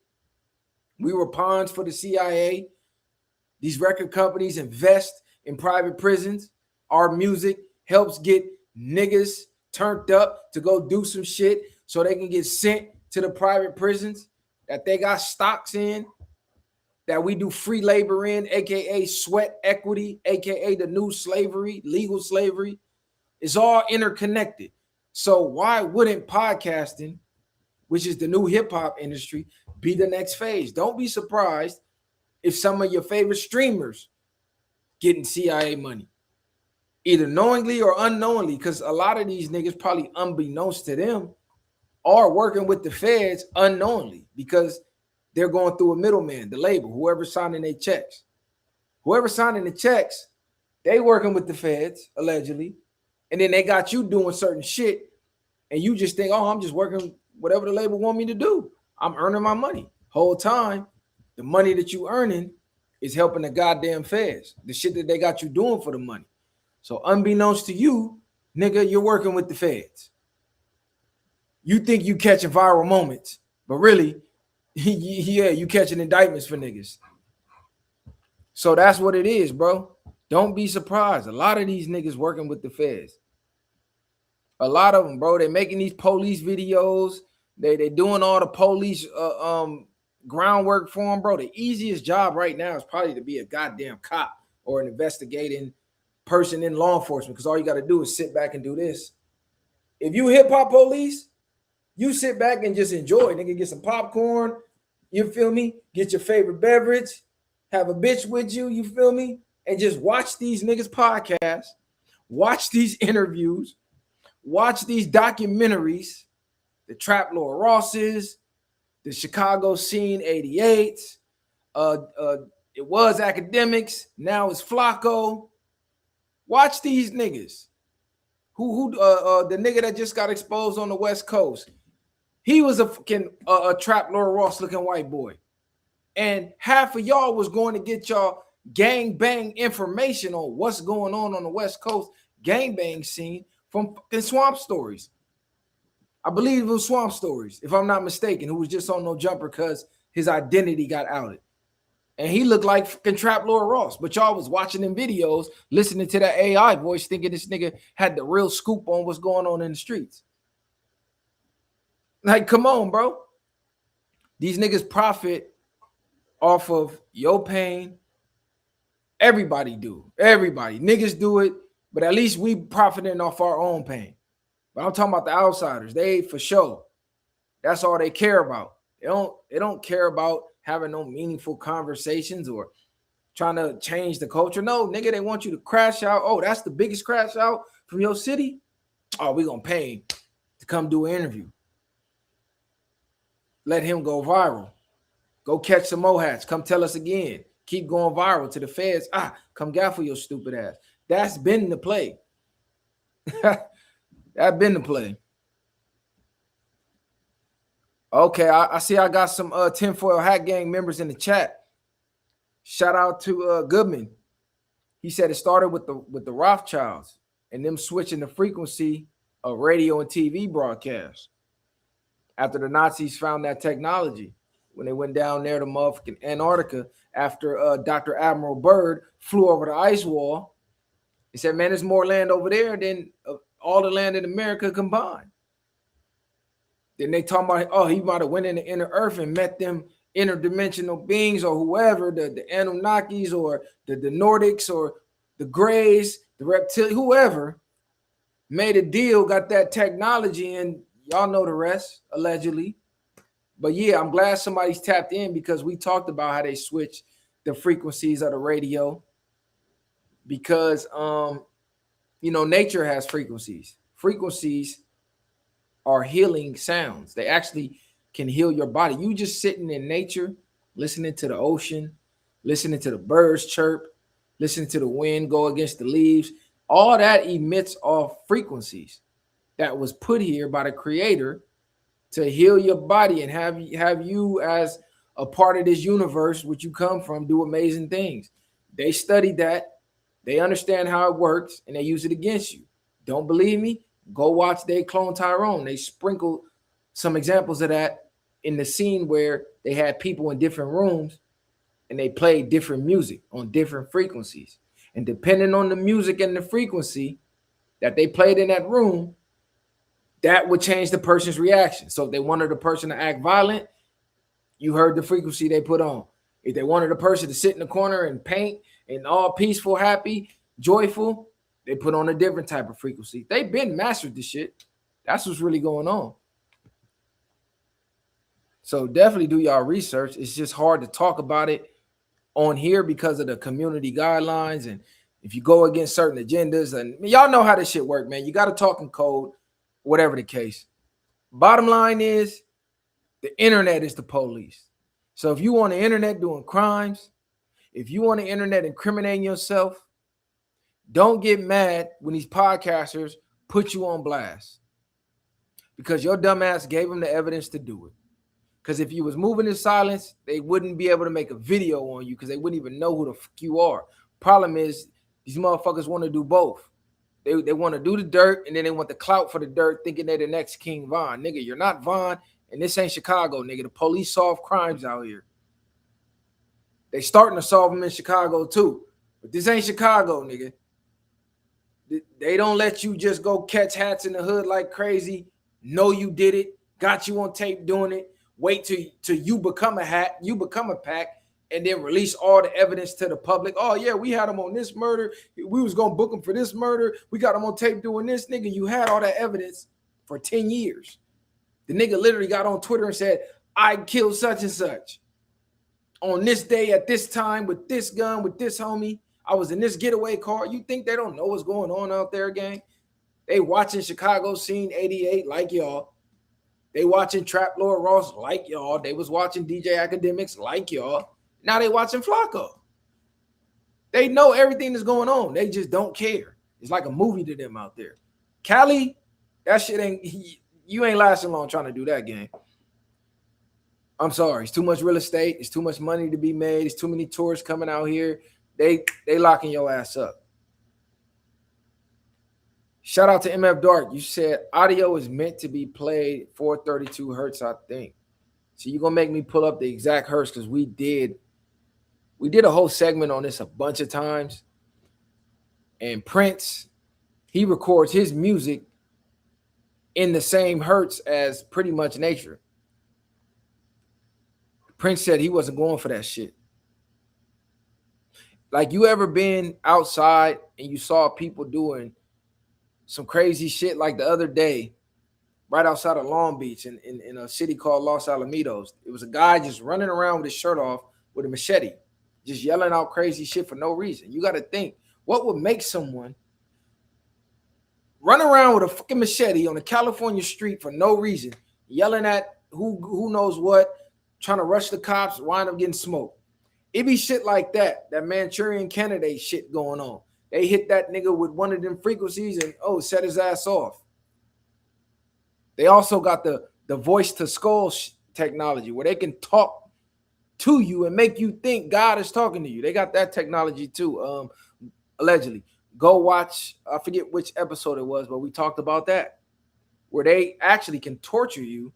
We were pawns for the CIA. These record companies invest in private prisons. Our music helps get niggas turned up to go do some shit so they can get sent to the private prisons that they got stocks in, that we do free labor in, aka sweat equity, aka the new slavery, legal slavery. It's all interconnected. So why wouldn't podcasting, which is the new hip hop industry, be the next phase? Don't be surprised if some of your favorite streamers getting CIA money, either knowingly or unknowingly, because a lot of these niggas probably unbeknownst to them are working with the feds unknowingly because they're going through a middleman, the label, whoever signing their checks. Whoever signing the checks, they working with the feds, allegedly, and then they got you doing certain shit, and you just think, oh, I'm just working whatever the label want me to do. I'm earning my money. Whole time, The money that you earning is helping the goddamn feds. The shit that they got you doing for the money. So unbeknownst to you, nigga, you're working with the feds. You think you catching viral moments, but really, yeah, you catching indictments for niggas. So that's what it is, bro. Don't be surprised. A lot of these niggas working with the feds. A lot of them, bro. They making these police videos. They doing all the police groundwork for them, bro. The easiest job right now is probably to be a goddamn cop or an investigating person in law enforcement, because all you got to do is sit back and do this. If you hip hop police, you sit back and just enjoy. Nigga, get some popcorn. You feel me? Get your favorite beverage. Have a bitch with you. You feel me? And just watch these niggas podcasts. Watch these interviews. Watch these documentaries. The Trap Lord Rosses, the Chicago Scene 88. It was Academics. Now it's Flacco. Watch these niggas. The nigga that just got exposed on the West Coast. He was a fucking Trap Lord Ross looking white boy. And half of y'all was going to get y'all gang bang information on what's going on the West Coast gang bang scene from fucking Swamp Stories. I believe it was Swamp Stories, if I'm not mistaken, who was just on No Jumper because his identity got outed. And he looked like fucking Trap Lord Ross. But y'all was watching them videos, listening to that AI voice, thinking this nigga had the real scoop on what's going on in the streets. Like, come on, bro. These niggas profit off of your pain. Everybody do. Everybody. Niggas do it, but at least we profiting off our own pain. But I'm talking about the outsiders. They for sure. That's all they care about. They don't care about having no meaningful conversations or trying to change the culture. No, nigga, they want you to crash out. Oh, that's the biggest crash out from your city? Oh, we gonna pay him to come do an interview. Let him go viral. Go catch some mohats. Come tell us again. Keep going viral to the feds. Come gaffle your stupid ass. That's been the play. That's been the play. Okay, I see I got some tinfoil hat gang members in the chat. Shout out to Goodman. He said it started with the Rothschilds and them switching the frequency of radio and TV broadcasts after the Nazis found that technology when they went down there to motherfucking Antarctica after Dr. Admiral Byrd flew over the ice wall. He said, man, there's more land over there than all the land in America combined. Then they talk about, oh, he might have went into inner earth and met them interdimensional beings or whoever, the Anunnakis or the Nordics or the Greys, the reptilians, whoever made a deal, got that technology, and y'all know the rest, allegedly. But yeah, I'm glad somebody's tapped in because we talked about how they switch the frequencies of the radio because, nature has frequencies. Frequencies are healing sounds. They actually can heal your body. You just sitting in nature, listening to the ocean, listening to the birds chirp, listening to the wind go against the leaves. All that emits off frequencies that was put here by the creator to heal your body and have you as a part of this universe, which you come from, do amazing things. They studied that. They understand how it works, and they use it against you. Don't believe me? Go watch They Clone Tyrone. They sprinkle some examples of that in the scene where they had people in different rooms and they played different music on different frequencies. And depending on the music and the frequency that they played in that room, that would change the person's reaction. So if they wanted the person to act violent, you heard the frequency they put on. If they wanted a person to sit in the corner and paint and all peaceful, happy, joyful, they put on a different type of frequency. They've been mastered this shit. That's what's really going on. So definitely do y'all research. It's just hard to talk about it on here because of the community guidelines. And if you go against certain agendas, and y'all know how this shit work, man. You got to talk in code, whatever the case. Bottom line is the internet is the police. So if you on the internet doing crimes, if you on the internet incriminating yourself, don't get mad when these podcasters put you on blast because your dumb ass gave them the evidence to do it. Because if you was moving in silence, they wouldn't be able to make a video on you because they wouldn't even know who the fuck you are. Problem is, these motherfuckers want to do both. They want to do the dirt, and then they want the clout for the dirt, thinking they're the next King Von. Nigga, you're not Von, and this ain't Chicago, nigga. The police solve crimes out here. They starting to solve them in Chicago too. But this ain't Chicago, nigga. They don't let you just go catch hats in the hood like crazy. Know you did it. Got you on tape doing it. Wait till you become a hat, you become a pack, and then release all the evidence to the public. Oh, yeah, we had him on this murder. We was going to book him for this murder. We got him on tape doing this. Nigga, you had all that evidence for 10 years. The nigga literally got on Twitter and said, I killed such and such. On this day, at this time, with this gun, with this homie. I was in this getaway car. You think they don't know what's going on out there, gang? They watching Chicago Scene 88 like y'all. They watching Trap Lord Ross like y'all. They was watching DJ Academics like y'all. Now they watching Flacco. They know everything that's going on. They just don't care. It's like a movie to them out there. Cali, that shit ain't, you ain't lasting long trying to do that, gang. I'm sorry. It's too much real estate. It's too much money to be made. It's too many tourists coming out here. They locking your ass up. Shout out to MF Dark. You said audio is meant to be played 432 hertz, I think. So you're going to make me pull up the exact hertz because we did a whole segment on this a bunch of times. And Prince, he records his music in the same hertz as pretty much nature. Prince said he wasn't going for that shit. Like, you ever been outside and you saw people doing some crazy shit like the other day, right outside of Long Beach in a city called Los Alamitos? It was a guy just running around with his shirt off with a machete, just yelling out crazy shit for no reason. You got to think, what would make someone run around with a fucking machete on a California street for no reason, yelling at who knows what, trying to rush the cops, wind up getting smoked? It be shit like that Manchurian candidate shit going on. They hit that nigga with one of them frequencies and, set his ass off. They also got the voice to skull technology where they can talk to you and make you think God is talking to you. They got that technology too, allegedly. Go watch, I forget which episode it was, but we talked about that, where they actually can torture you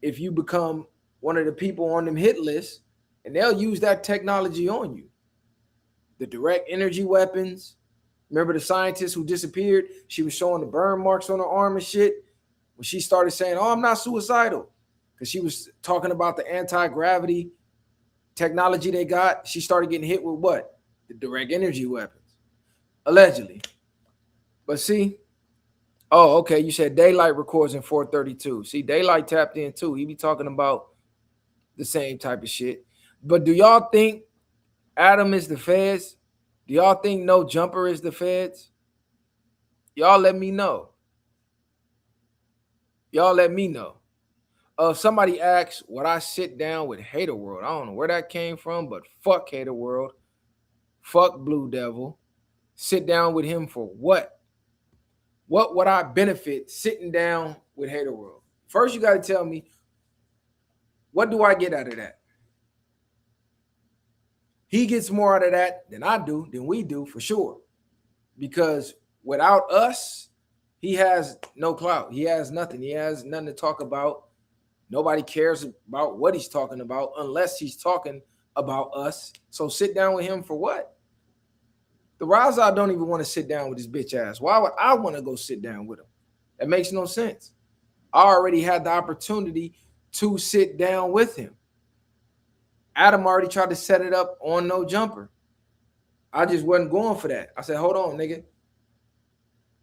if you become one of the people on them hit lists, and they'll use that technology on you. The direct energy weapons. Remember the scientist who disappeared? She was showing the burn marks on her arm and shit. When she started saying, I'm not suicidal, because she was talking about the anti-gravity technology they got, she started getting hit with what? The direct energy weapons, allegedly. But see, okay, you said Daylight records in 432. See, Daylight tapped in too. He be talking about the same type of shit. But do y'all think Adam is the feds? Do y'all think No Jumper is the feds? Y'all let me know. Y'all let me know. Somebody asked, would I sit down with Hater World? I don't know where that came from, but fuck Hater World. Fuck Blue Devil. Sit down with him for what? What would I benefit sitting down with Hater World? First, you got to tell me, what do I get out of that? He gets more out of that than I do, than we do, for sure. Because without us, he has no clout. He has nothing. He has nothing to talk about. Nobody cares about what he's talking about unless he's talking about us. So sit down with him for what? The Raza don't even want to sit down with his bitch ass. Why would I want to go sit down with him? That makes no sense. I already had the opportunity to sit down with him. Adam already tried to set it up on No Jumper. I just wasn't going for that. I said, hold on, nigga.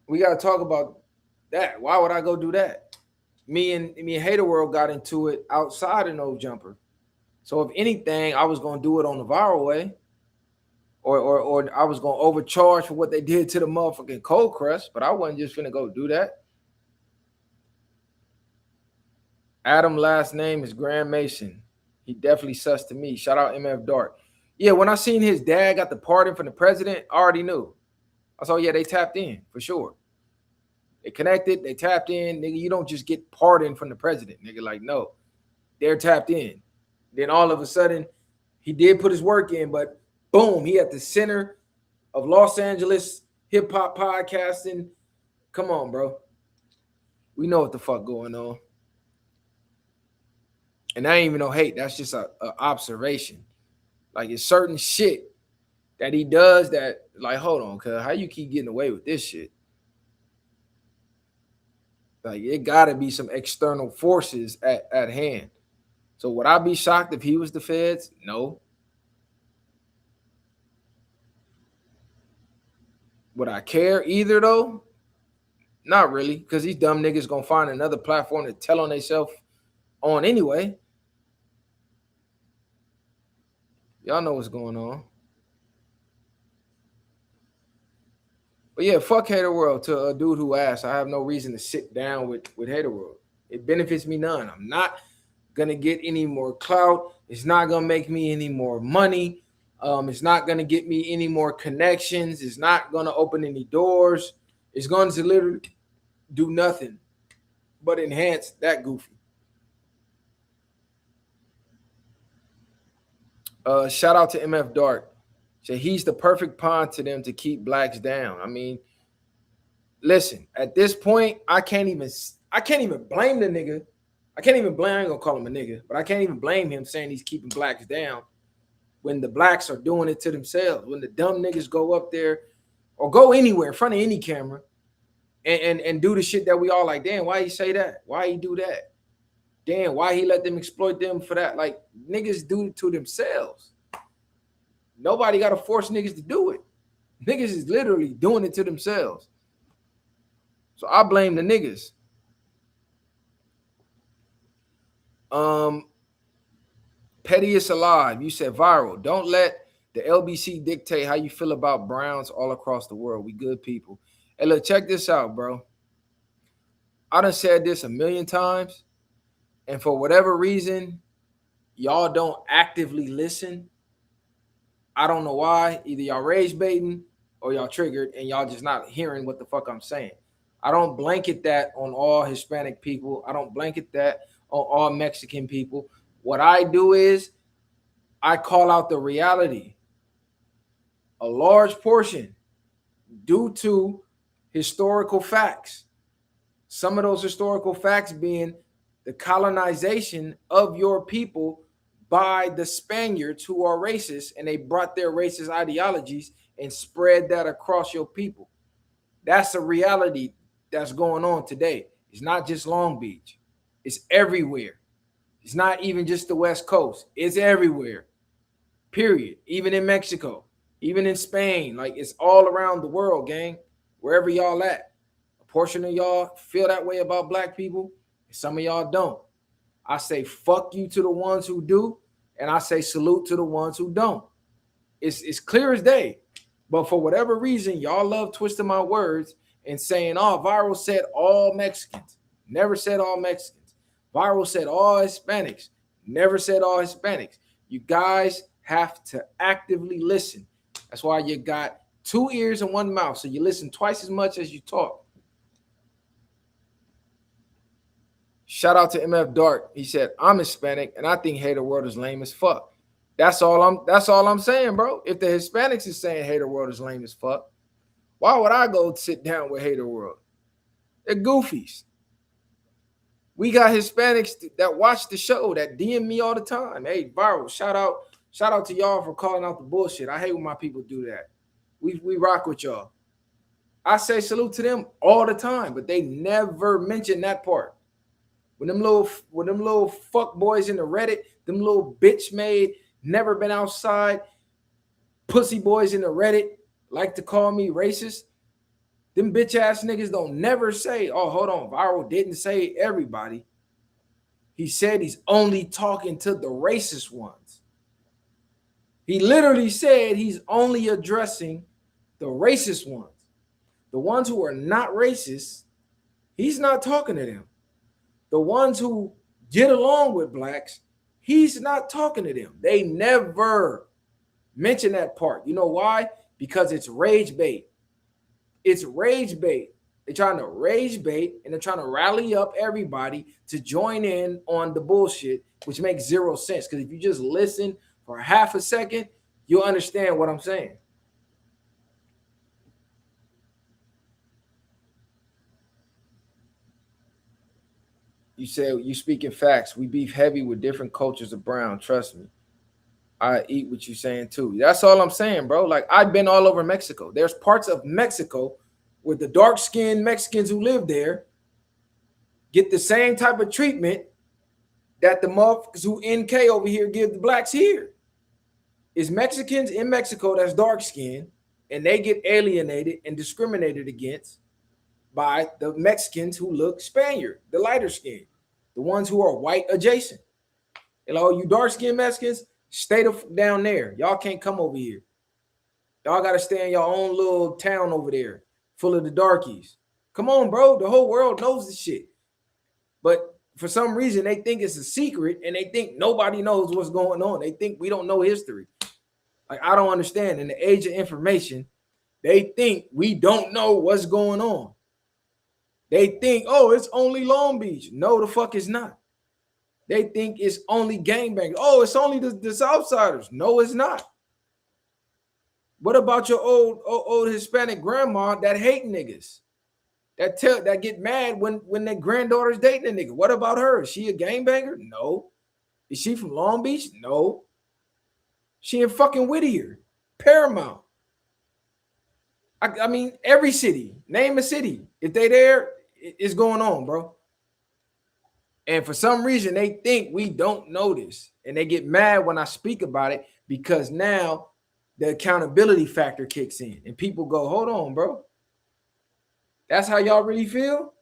We got to talk about that. Why would I go do that? Me and Hater World got into it outside of No Jumper. So if anything, I was going to do it on the viral way. Or I was going to overcharge for what they did to the motherfucking Cold Crush. But I wasn't just finna go do that. Adam last name is Grand Mason. He definitely sus to me. Shout out MF Dark. Yeah, when I seen his dad got the pardon from the president, I already knew. I saw, yeah, they tapped in for sure. They connected, they tapped in. Nigga, you don't just get pardoned from the president, nigga. Like, no. they're tapped in. Then all of a sudden, he did put his work in, but boom, he at the center of Los Angeles hip hop podcasting. Come on, bro. We know what the fuck going on. And that ain't even no hate. That's just a observation. Like, it's certain shit that he does that, like, hold on, cuz how you keep getting away with this shit? Like, it gotta be some external forces at hand. So would I be shocked if he was the feds? No. Would I care either though? Not really, because these dumb niggas gonna find another platform to tell on themselves on anyway. Y'all know what's going on. But yeah, fuck Hater World to a dude who asked. I have no reason to sit down with Hater World. It benefits me none. I'm not gonna get any more clout. It's not gonna make me any more money. It's not gonna get me any more connections. It's not gonna open any doors. It's going to literally do nothing but enhance that goofy. Shout out to MF Dark. So he's the perfect pawn to them to keep blacks down. I mean, listen, at this point, I can't even blame the nigga. I ain't gonna call him a nigga, but I can't even blame him saying he's keeping blacks down when the blacks are doing it to themselves. When the dumb niggas go up there or go anywhere in front of any camera and do the shit that we all like, damn, why he say that? Why he do that? Damn, why he let them exploit them for that? Like, niggas do it to themselves. Nobody got to force niggas to do it. Niggas is literally doing it to themselves. So I blame the niggas. Pettiest Alive, you said viral. Don't let the LBC dictate how you feel about Browns all across the world. We good people. Hey, look, check this out, bro. I done said this a million times, and for whatever reason, y'all don't actively listen. I don't know why. Either y'all rage baiting or y'all triggered and y'all just not hearing what the fuck I'm saying. I don't blanket that on all Hispanic people. I don't blanket that on all Mexican people. What I do is I call out the reality. A large portion due to historical facts. Some of those historical facts being the colonization of your people by the Spaniards who are racist, and they brought their racist ideologies and spread that across your people. That's a reality that's going on today. It's not just Long Beach. It's everywhere. It's not even just the West Coast. It's everywhere. Period. Even in Mexico, even in Spain. Like, it's all around the world, gang. Wherever y'all at. A portion of y'all feel that way about black people, and some of y'all don't. I say fuck you to the ones who do, and I say salute to the ones who don't. It's clear as day. But for whatever reason, y'all love twisting my words and saying, oh, Viral said all Mexicans. Never said all Mexicans. Viral said all Hispanics. Never said all Hispanics. You guys have to actively listen. That's why you got 2 ears and 1 mouth. So you listen twice as much as you talk. Shout out to MF Dark. He said, I'm Hispanic and I think Hater World is lame as fuck. That's all I'm saying, bro. If the Hispanics is saying Hater World is lame as fuck, why would I go sit down with Hater World? They're goofies. We got Hispanics that watch the show that DM me all the time. Hey, Viral, shout out to y'all for calling out the bullshit. I hate when my people do that. We rock with y'all. I say salute to them all the time, but they never mention that part. When them little fuck boys in the Reddit, them little bitch made, never been outside, pussy boys in the Reddit like to call me racist. Them bitch ass niggas don't never say, oh, hold on, Viral didn't say everybody. He said he's only talking to the racist ones. He literally said he's only addressing the racist ones. The ones who are not racist, he's not talking to them. The ones who get along with blacks, he's not talking to them. They never mention that part. You know why? Because it's rage bait. It's rage bait. They're trying to rage bait and they're trying to rally up everybody to join in on the bullshit which makes zero sense. Because if you just listen for half a second, you'll understand what I'm saying. You say you speaking facts. We beef heavy with different cultures of brown. Trust me. I eat what you saying too. That's all I'm saying, bro. Like, I've been all over Mexico. There's parts of Mexico where the dark-skinned Mexicans who live there get the same type of treatment that the motherfuckers who NK over here give the blacks here. It's Mexicans in Mexico that's dark-skinned, and they get alienated and discriminated against by the Mexicans who look Spaniard, the lighter skin, the ones who are white adjacent. And all you dark-skinned Mexicans, stay down there. Y'all can't come over here. Y'all got to stay in your own little town over there full of the darkies. Come on, bro. The whole world knows this shit. But for some reason, they think it's a secret, and they think nobody knows what's going on. They think we don't know history. Like, I don't understand. In the age of information, they think we don't know what's going on. They think, oh, it's only Long Beach. No, the fuck it's not. They think it's only gangbangers. Oh, it's only the Southsiders. No, it's not. What about your old Hispanic grandma that hate niggas? That get mad when their granddaughter's dating a nigga. What about her? Is she a gangbanger? No. Is she from Long Beach? No. She in fucking Whittier, Paramount. I mean, every city. Name a city. If they there, it's going on, bro. And for some reason, they think we don't know this. And they get mad when I speak about it because now the accountability factor kicks in. And people go, hold on, bro. That's how y'all really feel?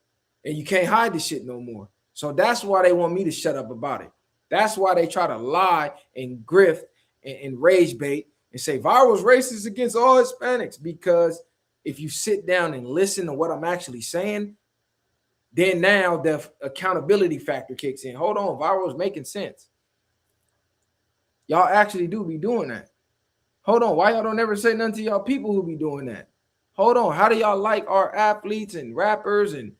And you can't hide this shit no more. So that's why they want me to shut up about it. That's why they try to lie and grift and rage bait and say Viral's racist against all Hispanics. Because if you sit down and listen to what I'm actually saying, then now the accountability factor kicks in. Hold on, Viral's making sense. Y'all actually do be doing that. Hold on, why y'all don't ever say nothing to y'all people who be doing that? Hold on, how do y'all like our athletes and rappers and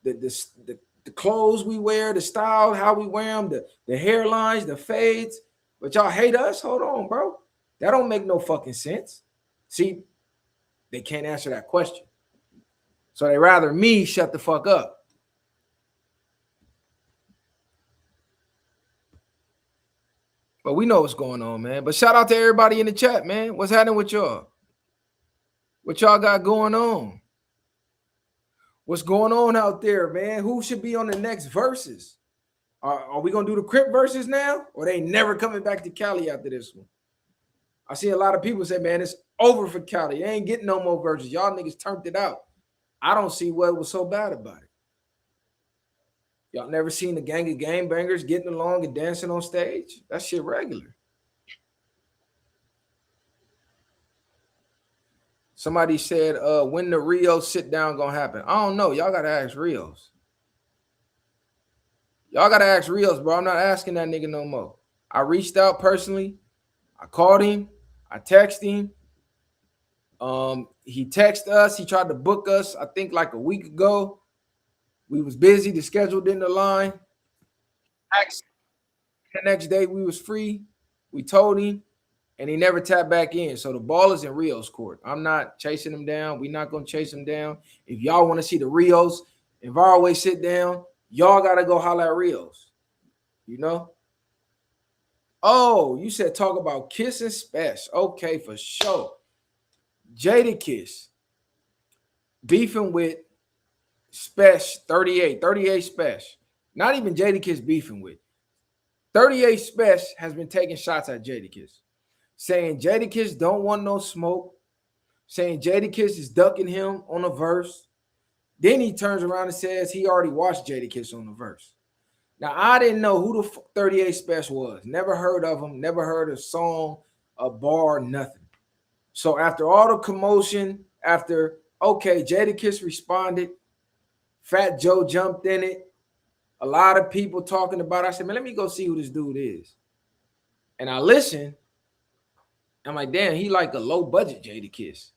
the clothes we wear, the style, how we wear them, the hairlines, the fades, but y'all hate us? Hold on, bro. That don't make no fucking sense. See, they can't answer that question. So they rather me shut the fuck up. But we know what's going on, man. But shout out to everybody in the chat, man. What's happening with y'all? What y'all got going on? What's going on out there, man? Who should be on the next verses? Are we going to do the Crip verses now? Or they never coming back to Cali after this one? I see a lot of people say, man, it's over for Cali. They ain't getting no more verses. Y'all niggas turned it out. I don't see what was so bad about it. Y'all never seen the gang of gangbangers getting along and dancing on stage? That shit regular. Somebody said, when the Rio sit down gonna happen? I don't know. Y'all gotta ask Rios. Y'all gotta ask Rios, bro. I'm not asking that nigga no more. I reached out personally. I called him. I texted him. He texted us. He tried to book us, I think like a week ago. We was busy. The schedule didn't align. The next day we was free. We told him, and he never tapped back in. So the ball is in Rio's court. I'm not chasing him down. We're not going to chase him down. If y'all want to see the Rios and Varway sit down, y'all got to go holler at Rios. You know? Oh, you said talk about Kiss and Spesh. Okay, for sure. Jadakiss beefing with Spesh 38 Spesh. Not even Jadakiss beefing with. 38 Spesh has been taking shots at Jadakiss, saying Jadakiss don't want no smoke, saying Jadakiss is ducking him on a verse. Then he turns around and says he already watched Jadakiss on the verse. Now, I didn't know who the 38 Spesh was. Never heard of him. Never heard a song, a bar, nothing. So after all the commotion, after, okay, Jadakiss responded, Fat Joe jumped in it, a lot of people talking about it. I said, man, let me go see who this dude is. And I listened. I'm like, damn, he like a low-budget Jadakiss.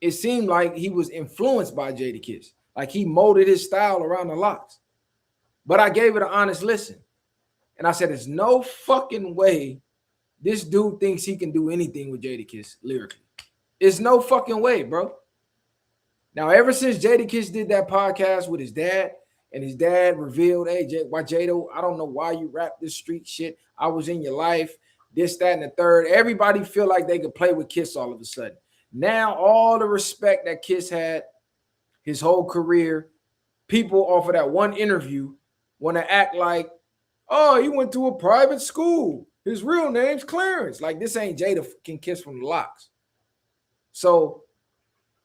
It seemed like he was influenced by Jadakiss. Like he molded his style around the locks. But I gave it an honest listen. And I said, there's no fucking way this dude thinks he can do anything with Jadakiss lyrically. It's no fucking way, bro. Now, ever since Jadakiss did that podcast with his dad, and his dad revealed, hey, why Jado, I don't know why you rap this street shit. I was in your life, this, that, and the third. Everybody feel like they could play with Kiss all of a sudden. Now, all the respect that Kiss had his whole career, people off of that one interview want to act like, oh, he went to a private school. His real name's Clarence. Like, this ain't Jada fucking Kiss from the Locks. So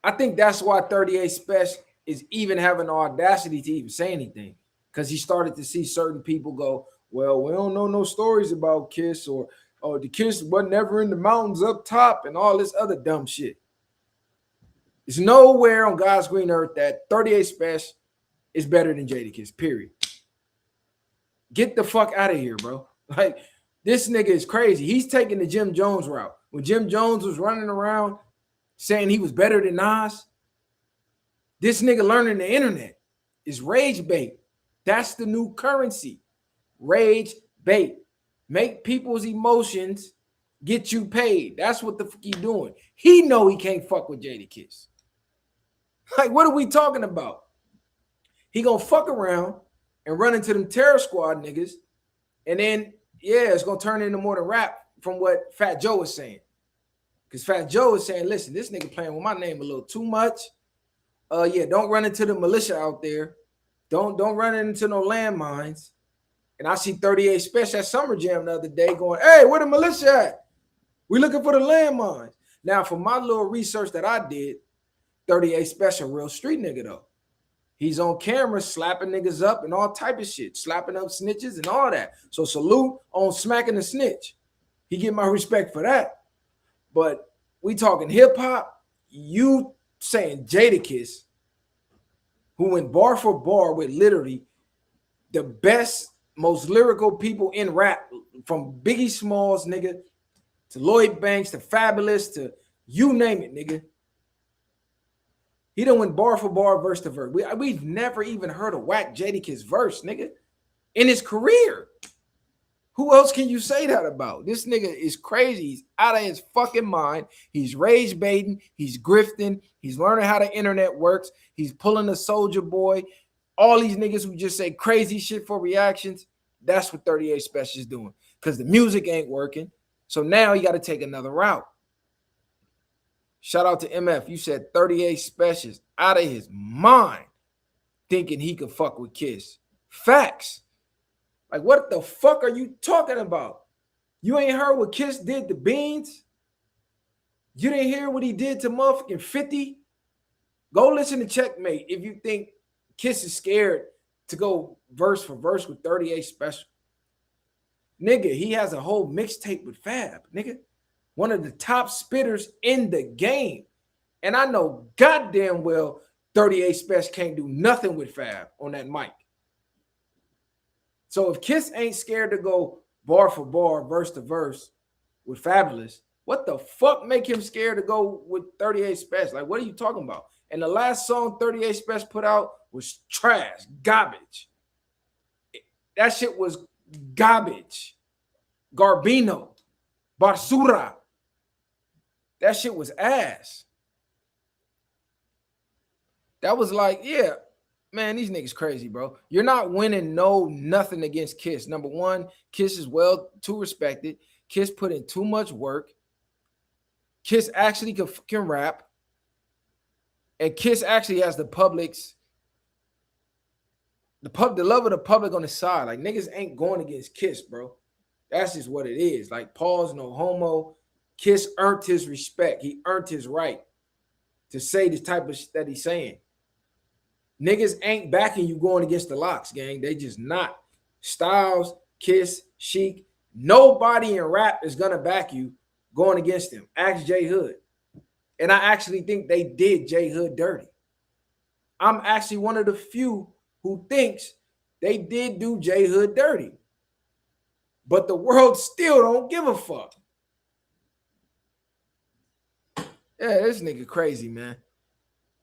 I think that's why 38 Special is even having the audacity to even say anything, because he started to see certain people go, well, we don't know no stories about Kiss, or oh, the Kiss wasn't ever in the mountains up top and all this other dumb shit. There's nowhere on God's green earth that 38 Special is better than Jadakiss, period. Get the fuck out of here, bro. Like, this nigga is crazy. He's taking the Jim Jones route. When Jim Jones was running around saying he was better than Nas, this nigga learning the internet is rage bait. That's the new currency. Rage bait. Make people's emotions get you paid. That's what the fuck he doing. He know he can't fuck with Jadakiss. Like, what are we talking about? He gonna fuck around and run into them Terror Squad niggas, and then, yeah, it's gonna turn into more than rap from what Fat Joe is saying. Because Fat Joe is saying, listen, this nigga playing with my name a little too much. Yeah, don't run into the militia out there. Don't run into no landmines. And I see 38 Special at Summer Jam the other day going, hey, where the militia at? We looking for the landmines. Now, for my little research that I did, 38 Special, real street nigga though. He's on camera slapping niggas up and all type of shit, slapping up snitches and all that. So salute on smacking the snitch. He get my respect for that. But we talking hip hop, you saying Jadakiss, who went bar for bar with literally the best, most lyrical people in rap, from Biggie Smalls, nigga, to Lloyd Banks, to Fabulous, to you name it, nigga. He done went bar for bar, verse to verse. We've never even heard a whack Jadakiss verse, nigga, in his career. Who else can you say that about? This nigga is crazy. He's out of his fucking mind. He's rage baiting. He's grifting. He's learning how the internet works. He's pulling a Soldier Boy. All these niggas who just say crazy shit for reactions. That's what 38 Special is doing, because the music ain't working. So now he got to take another route. Shout out to MF. You said 38 Special is out of his mind thinking he could fuck with Kiss. Facts. Like, what the fuck are you talking about? You ain't heard what Kiss did to Beans? You didn't hear what he did to motherfucking 50? Go listen to Checkmate if you think Kiss is scared to go verse for verse with 38 Special. Nigga, he has a whole mixtape with Fab, nigga. One of the top spitters in the game. And I know goddamn well 38 Special can't do nothing with Fab on that mic. So if Kiss ain't scared to go bar for bar, verse to verse with Fabulous, what the fuck make him scared to go with 38 Special? Like, what are you talking about? And the last song 38 Special put out was trash, garbage. That shit was garbage. Garbino, basura. That shit was ass. That was like, yeah, man, these niggas crazy, bro. You're not winning nothing against Kiss. Number one, Kiss is well too respected. Kiss put in too much work. Kiss actually can rap. And Kiss actually has the public's, the love of the public on his side. Like, niggas ain't going against Kiss, bro. That's just what it is. Like, pause, no homo. Kiss earned his respect. He earned his right to say this type of shit that he's saying. Niggas ain't backing you going against the Locks, gang. They just not. Styles, Kiss, Chic, nobody in rap is gonna back you going against him. Ask J Hood. And I actually think they did J Hood dirty. I'm actually one of the few who thinks they did do J Hood dirty. But the world still don't give a fuck. Yeah, this nigga crazy, man.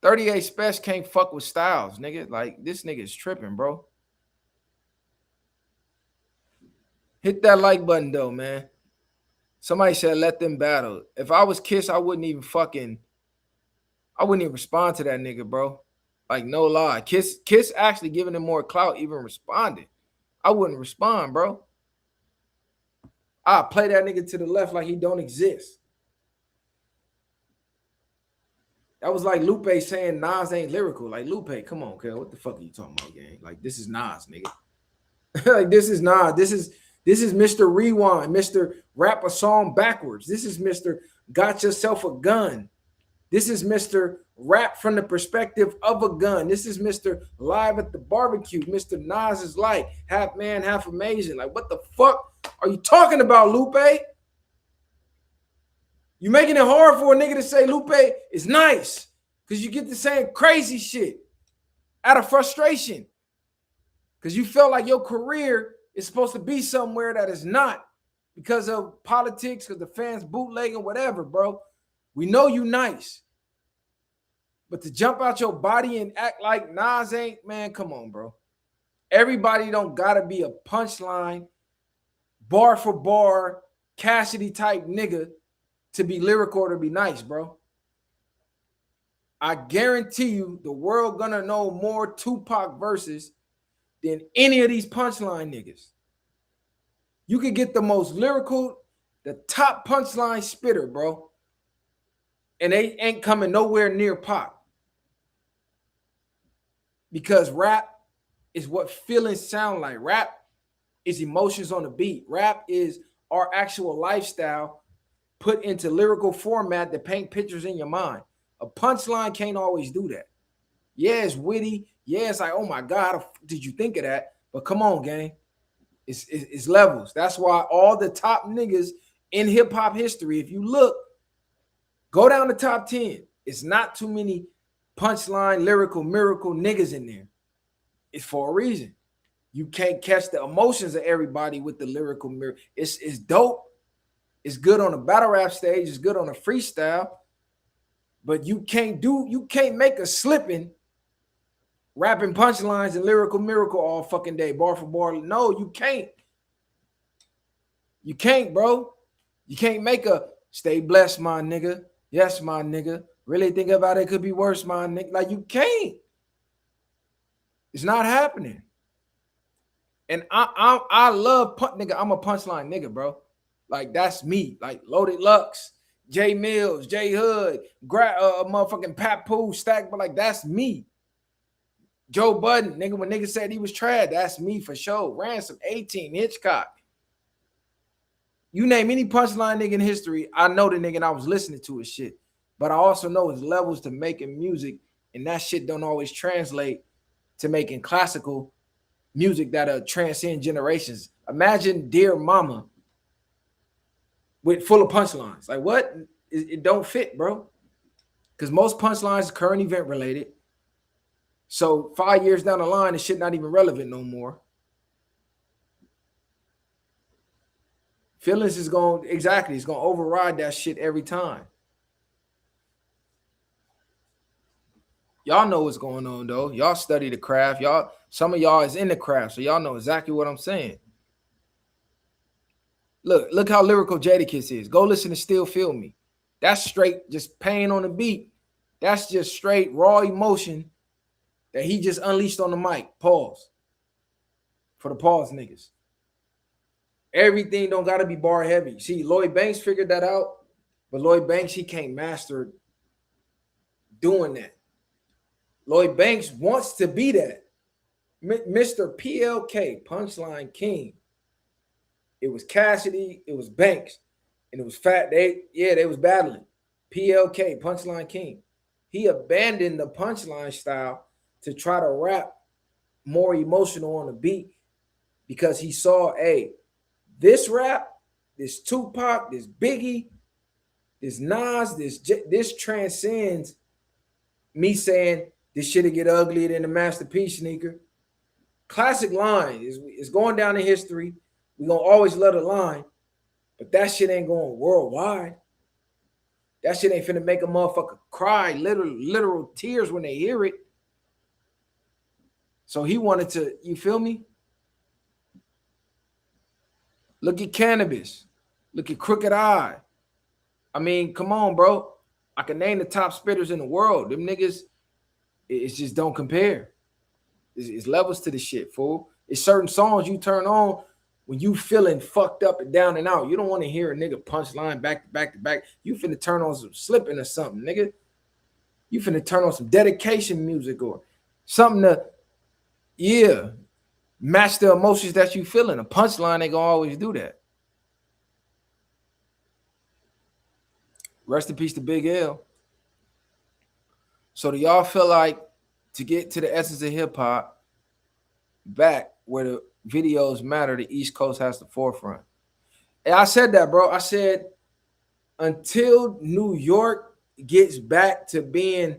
38 Special can't fuck with Styles, nigga. Like, this nigga is tripping, bro. Hit that like button though, man. Somebody said let them battle. If I was Kiss, I wouldn't even respond to that nigga, bro. Like, no lie. Kiss actually giving him more clout, even responding. I wouldn't respond, bro. I'll play that nigga to the left like he don't exist. That was like Lupe saying Nas ain't lyrical. Like, Lupe, come on, kid. What the fuck are you talking about, gang? Like, this is Nas, nigga. Like, this is Nas. This is Mr. Rewind, Mr. Rap a song backwards. This is Mr. Got Yourself a Gun. This is Mr. Rap from the perspective of a gun. This is Mr. Live at the Barbecue. Mr. Nas is like half man, half amazing. Like, what the fuck are you talking about, Lupe? You making it hard for a nigga to say Lupe is nice because you get to saying crazy shit out of frustration because you felt like your career is supposed to be somewhere that is not because of politics, because the fans bootlegging, whatever, bro. We know you nice. But to jump out your body and act like Nas ain't, man, come on, bro. Everybody don't gotta be a punchline, bar for bar, Cassidy type nigga to be lyrical or to be nice, bro. I guarantee you the world gonna know more Tupac verses than any of these punchline niggas. You could get the most lyrical, the top punchline spitter, bro. And they ain't coming nowhere near Pac. Because rap is what feelings sound like. Rap is emotions on the beat. Rap is our actual lifestyle put into lyrical format to paint pictures in your mind. A punchline can't always do that. Yeah, it's witty. Yeah, it's like, oh my God, how did you think of that? But come on, gang. It's levels. That's why all the top niggas in hip-hop history, if you look, go down the top 10. It's not too many punchline, lyrical, miracle niggas in there. It's for a reason. You can't catch the emotions of everybody with the lyrical miracle. It's dope. It's good on a battle rap stage. It's good on a freestyle. But you can't make a slipping rapping punchlines and lyrical miracle all fucking day, bar for bar. No, you can't. You can't, bro. You can't make a stay blessed, my nigga. Yes, my nigga. Really think about it, could be worse, my nigga. Like, you can't. It's not happening. And I love nigga. I'm a punchline nigga, bro. Like, that's me. Like, Loaded Lux, Jay Mills, Jay Hood, motherfucking Papoose, Stack, but like, that's me. Joe Budden, nigga, when nigga said he was trash, that's me for sure. Ransom, 18, Hitchcock. You name any punchline nigga in history, I know the nigga and I was listening to his shit. But I also know his levels to making music, and that shit don't always translate to making classical music that'll transcend generations. Imagine Dear Mama with full of punchlines. Like, what? It don't fit, bro. Because most punchlines are current event related. So 5 years down the line, the shit not even relevant no more. Feelings is going, exactly, it's going to override that shit every time. Y'all know what's going on, though. Y'all study the craft. Some of y'all is in the craft, so y'all know exactly what I'm saying. Look how lyrical Jadakiss is. Go listen to Still Feel Me. That's straight just pain on the beat. That's just straight raw emotion that he just unleashed on the mic. Pause. For the pause niggas. Everything don't got to be bar heavy. See, Lloyd Banks figured that out, but Lloyd Banks, he can't master doing that. Lloyd Banks wants to be that. Mr. PLK, Punchline King. It was Cassidy, it was Banks, and it was Fat. They was battling. PLK, Punchline King. He abandoned the punchline style to try to rap more emotional on the beat because he saw, hey, this rap, this Tupac, this Biggie, this Nas, this transcends me saying this shit'll get uglier than the Masterpiece sneaker. Classic line is going down in history. We're gonna always love the line, but that shit ain't going worldwide. That shit ain't finna make a motherfucker cry, literal tears when they hear it. So he wanted to, you feel me? Look at Cannabis. Look at Crooked Eye. I mean, come on, bro. I can name the top spitters in the world. Them niggas, it just don't compare. It's levels to the shit, fool. It's certain songs you turn on when you feeling fucked up and down and out. You don't want to hear a nigga punchline back to back to back. You finna turn on some slipping or something, nigga. You finna turn on some dedication music or something to, yeah, match the emotions that you feeling. A punchline ain't gonna always do that. Rest in peace to Big L. So do y'all feel like to get to the essence of hip hop, back where the videos matter, the East Coast has the forefront? And I said that, bro. I said until New York gets back to being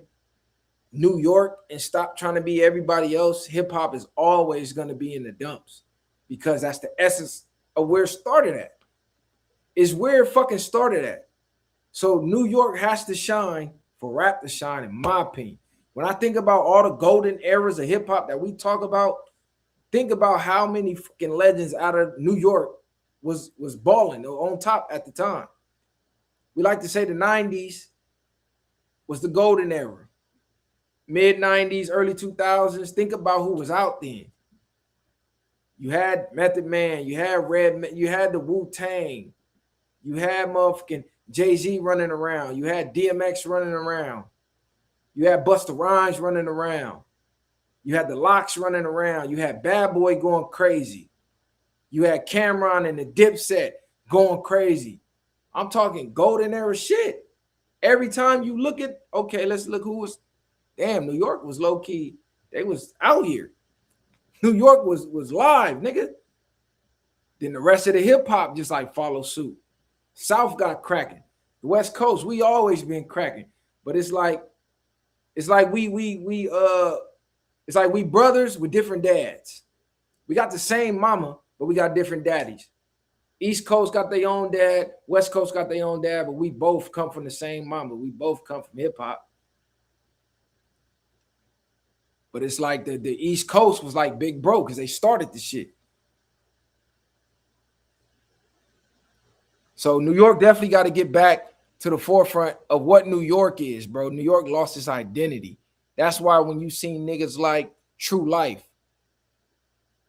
New York and stop trying to be everybody else, hip hop is always going to be in the dumps, because that's the essence of where it started at. Is where it fucking started at. So New York has to shine for rap to shine, in my opinion. When I think about all the golden eras of hip hop that we talk about, think about how many fucking legends out of New York was balling on top at the time. We like to say the 90s was the golden era. Mid 90s, early 2000s. Think about who was out then. You had Method Man, you had you had the Wu-Tang, you had motherfucking Jay-Z running around, you had DMX running around, you had Busta Rhymes running around, you had the Locks running around, you had Bad Boy going crazy, you had Cameron and the Dipset going crazy. I'm talking golden era shit. Every time you look at, okay, let's look who was, damn, New York was low-key. They was out here. New York was live, nigga. Then the rest of the hip-hop just like follow suit. South got cracking. The West Coast, we always been cracking. But it's like we brothers with different dads. We got the same mama, but we got different daddies. East Coast got their own dad, West Coast got their own dad, but we both come from the same mama. We both come from hip-hop. But it's like the East Coast was like big bro because they started the shit. So New York definitely got to get back to the forefront of what New York is, bro. New York lost its identity. That's why when you see niggas like True Life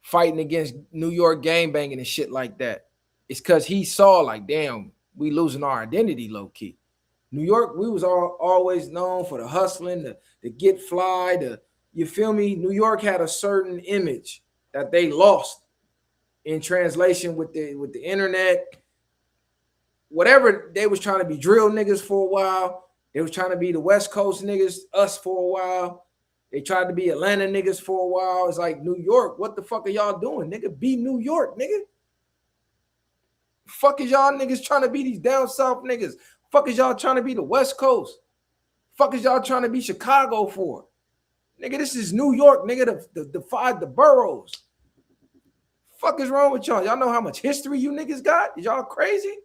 fighting against New York gangbanging and shit like that, it's because he saw like, damn, we losing our identity low key. New York, we was always known for the hustling, the get fly, you feel me? New York had a certain image that they lost in translation with the internet. Whatever, they was trying to be drill niggas for a while. They was trying to be the West Coast niggas, us for a while. They tried to be Atlanta niggas for a while. It's like, New York, what the fuck are y'all doing, nigga? Be New York, nigga. Fuck is y'all niggas trying to be these down south niggas? Fuck is y'all trying to be the West Coast? Fuck is y'all trying to be Chicago for? Nigga, this is New York, nigga, the boroughs. Fuck is wrong with y'all? Y'all know how much history you niggas got? Is y'all crazy?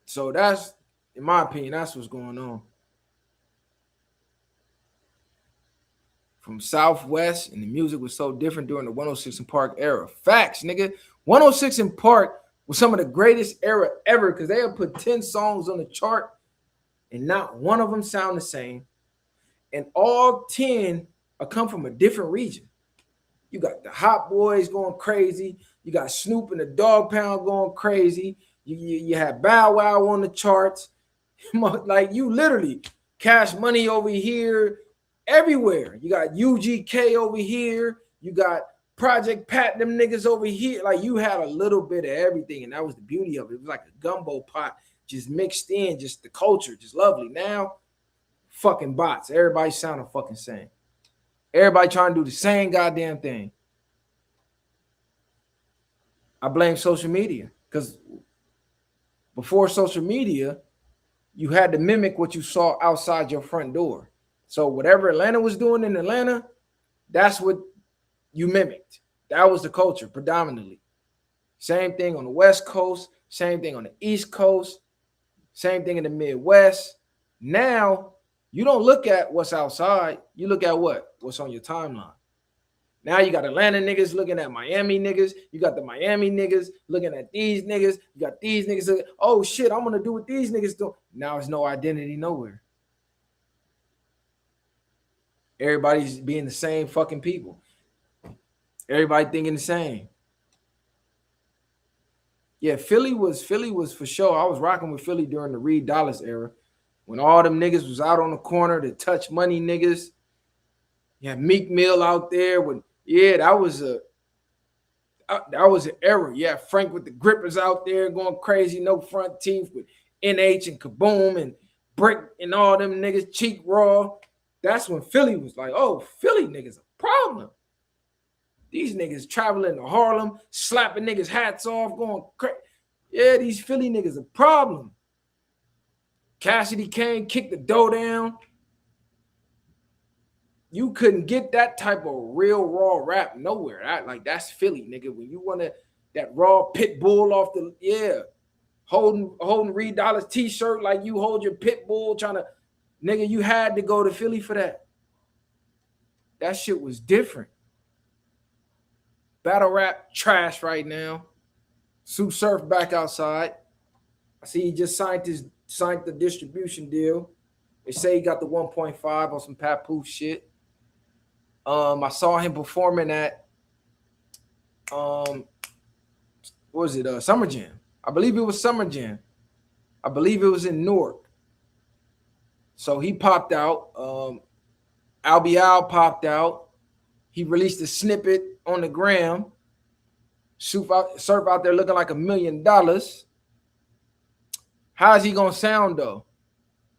So that's, in my opinion, that's what's going on. From Southwest, and the music was so different during the 106 in Park era. Facts, nigga. 106 in Park was some of the greatest era ever because they have put 10 songs on the chart and not one of them sound the same. And all 10 come from a different region. You got the Hot Boys going crazy. You got Snoop and the Dog Pound going crazy. You had Bow Wow on the charts. Like, you literally Cash Money over here, everywhere. You got UGK over here. You got Project Pat, them niggas over here. Like, you had a little bit of everything, and that was the beauty of it. It was like a gumbo pot, just mixed in, just the culture, just lovely. Now, fucking bots. Everybody sounding fucking same. Everybody trying to do the same goddamn thing. I blame social media because before social media, you had to mimic what you saw outside your front door. So whatever Atlanta was doing in Atlanta, that's what you mimicked. That was the culture predominantly. Same thing on the West Coast, same thing on the East Coast, same thing in the Midwest. Now, you don't look at what's outside. You look at what's on your timeline. Now you got Atlanta niggas looking at Miami niggas. You got the Miami niggas looking at these niggas. You got these niggas looking, oh shit, I'm gonna do what these niggas do. Now there's no identity nowhere. Everybody's being the same fucking people. Everybody thinking the same. Yeah, Philly was for sure. I was rocking with Philly during the Reed Dollars era, when all them niggas was out on the corner, the Touch Money niggas. You had Meek Mill out there with, yeah, that was an era. Yeah, Frank with the grippers out there going crazy, no front teeth with NH and Kaboom and Brick and all them niggas, Cheek Raw. That's when Philly was like, oh, Philly niggas a problem. These niggas traveling to Harlem, slapping niggas' hats off, going crazy. Yeah, these Philly niggas a problem. Cassidy Kane kicked the dough down. You couldn't get that type of real raw rap nowhere. That's Philly, nigga. When you want that raw pit bull off the, yeah, holding Reed Dollars t-shirt like you hold your pit bull trying to, nigga, you had to go to Philly for that. That shit was different. Battle rap trash right now. Sue Surf back outside. I see he just signed the distribution deal. They say he got the 1.5 on some Papoose shit. I saw him performing at what was it? Summer Jam. I believe it was Summer Jam. I believe it was in Newark. So he popped out. Albie Al popped out. He released a snippet on the gram. Surf out there looking like $1 million. How's he gonna sound though?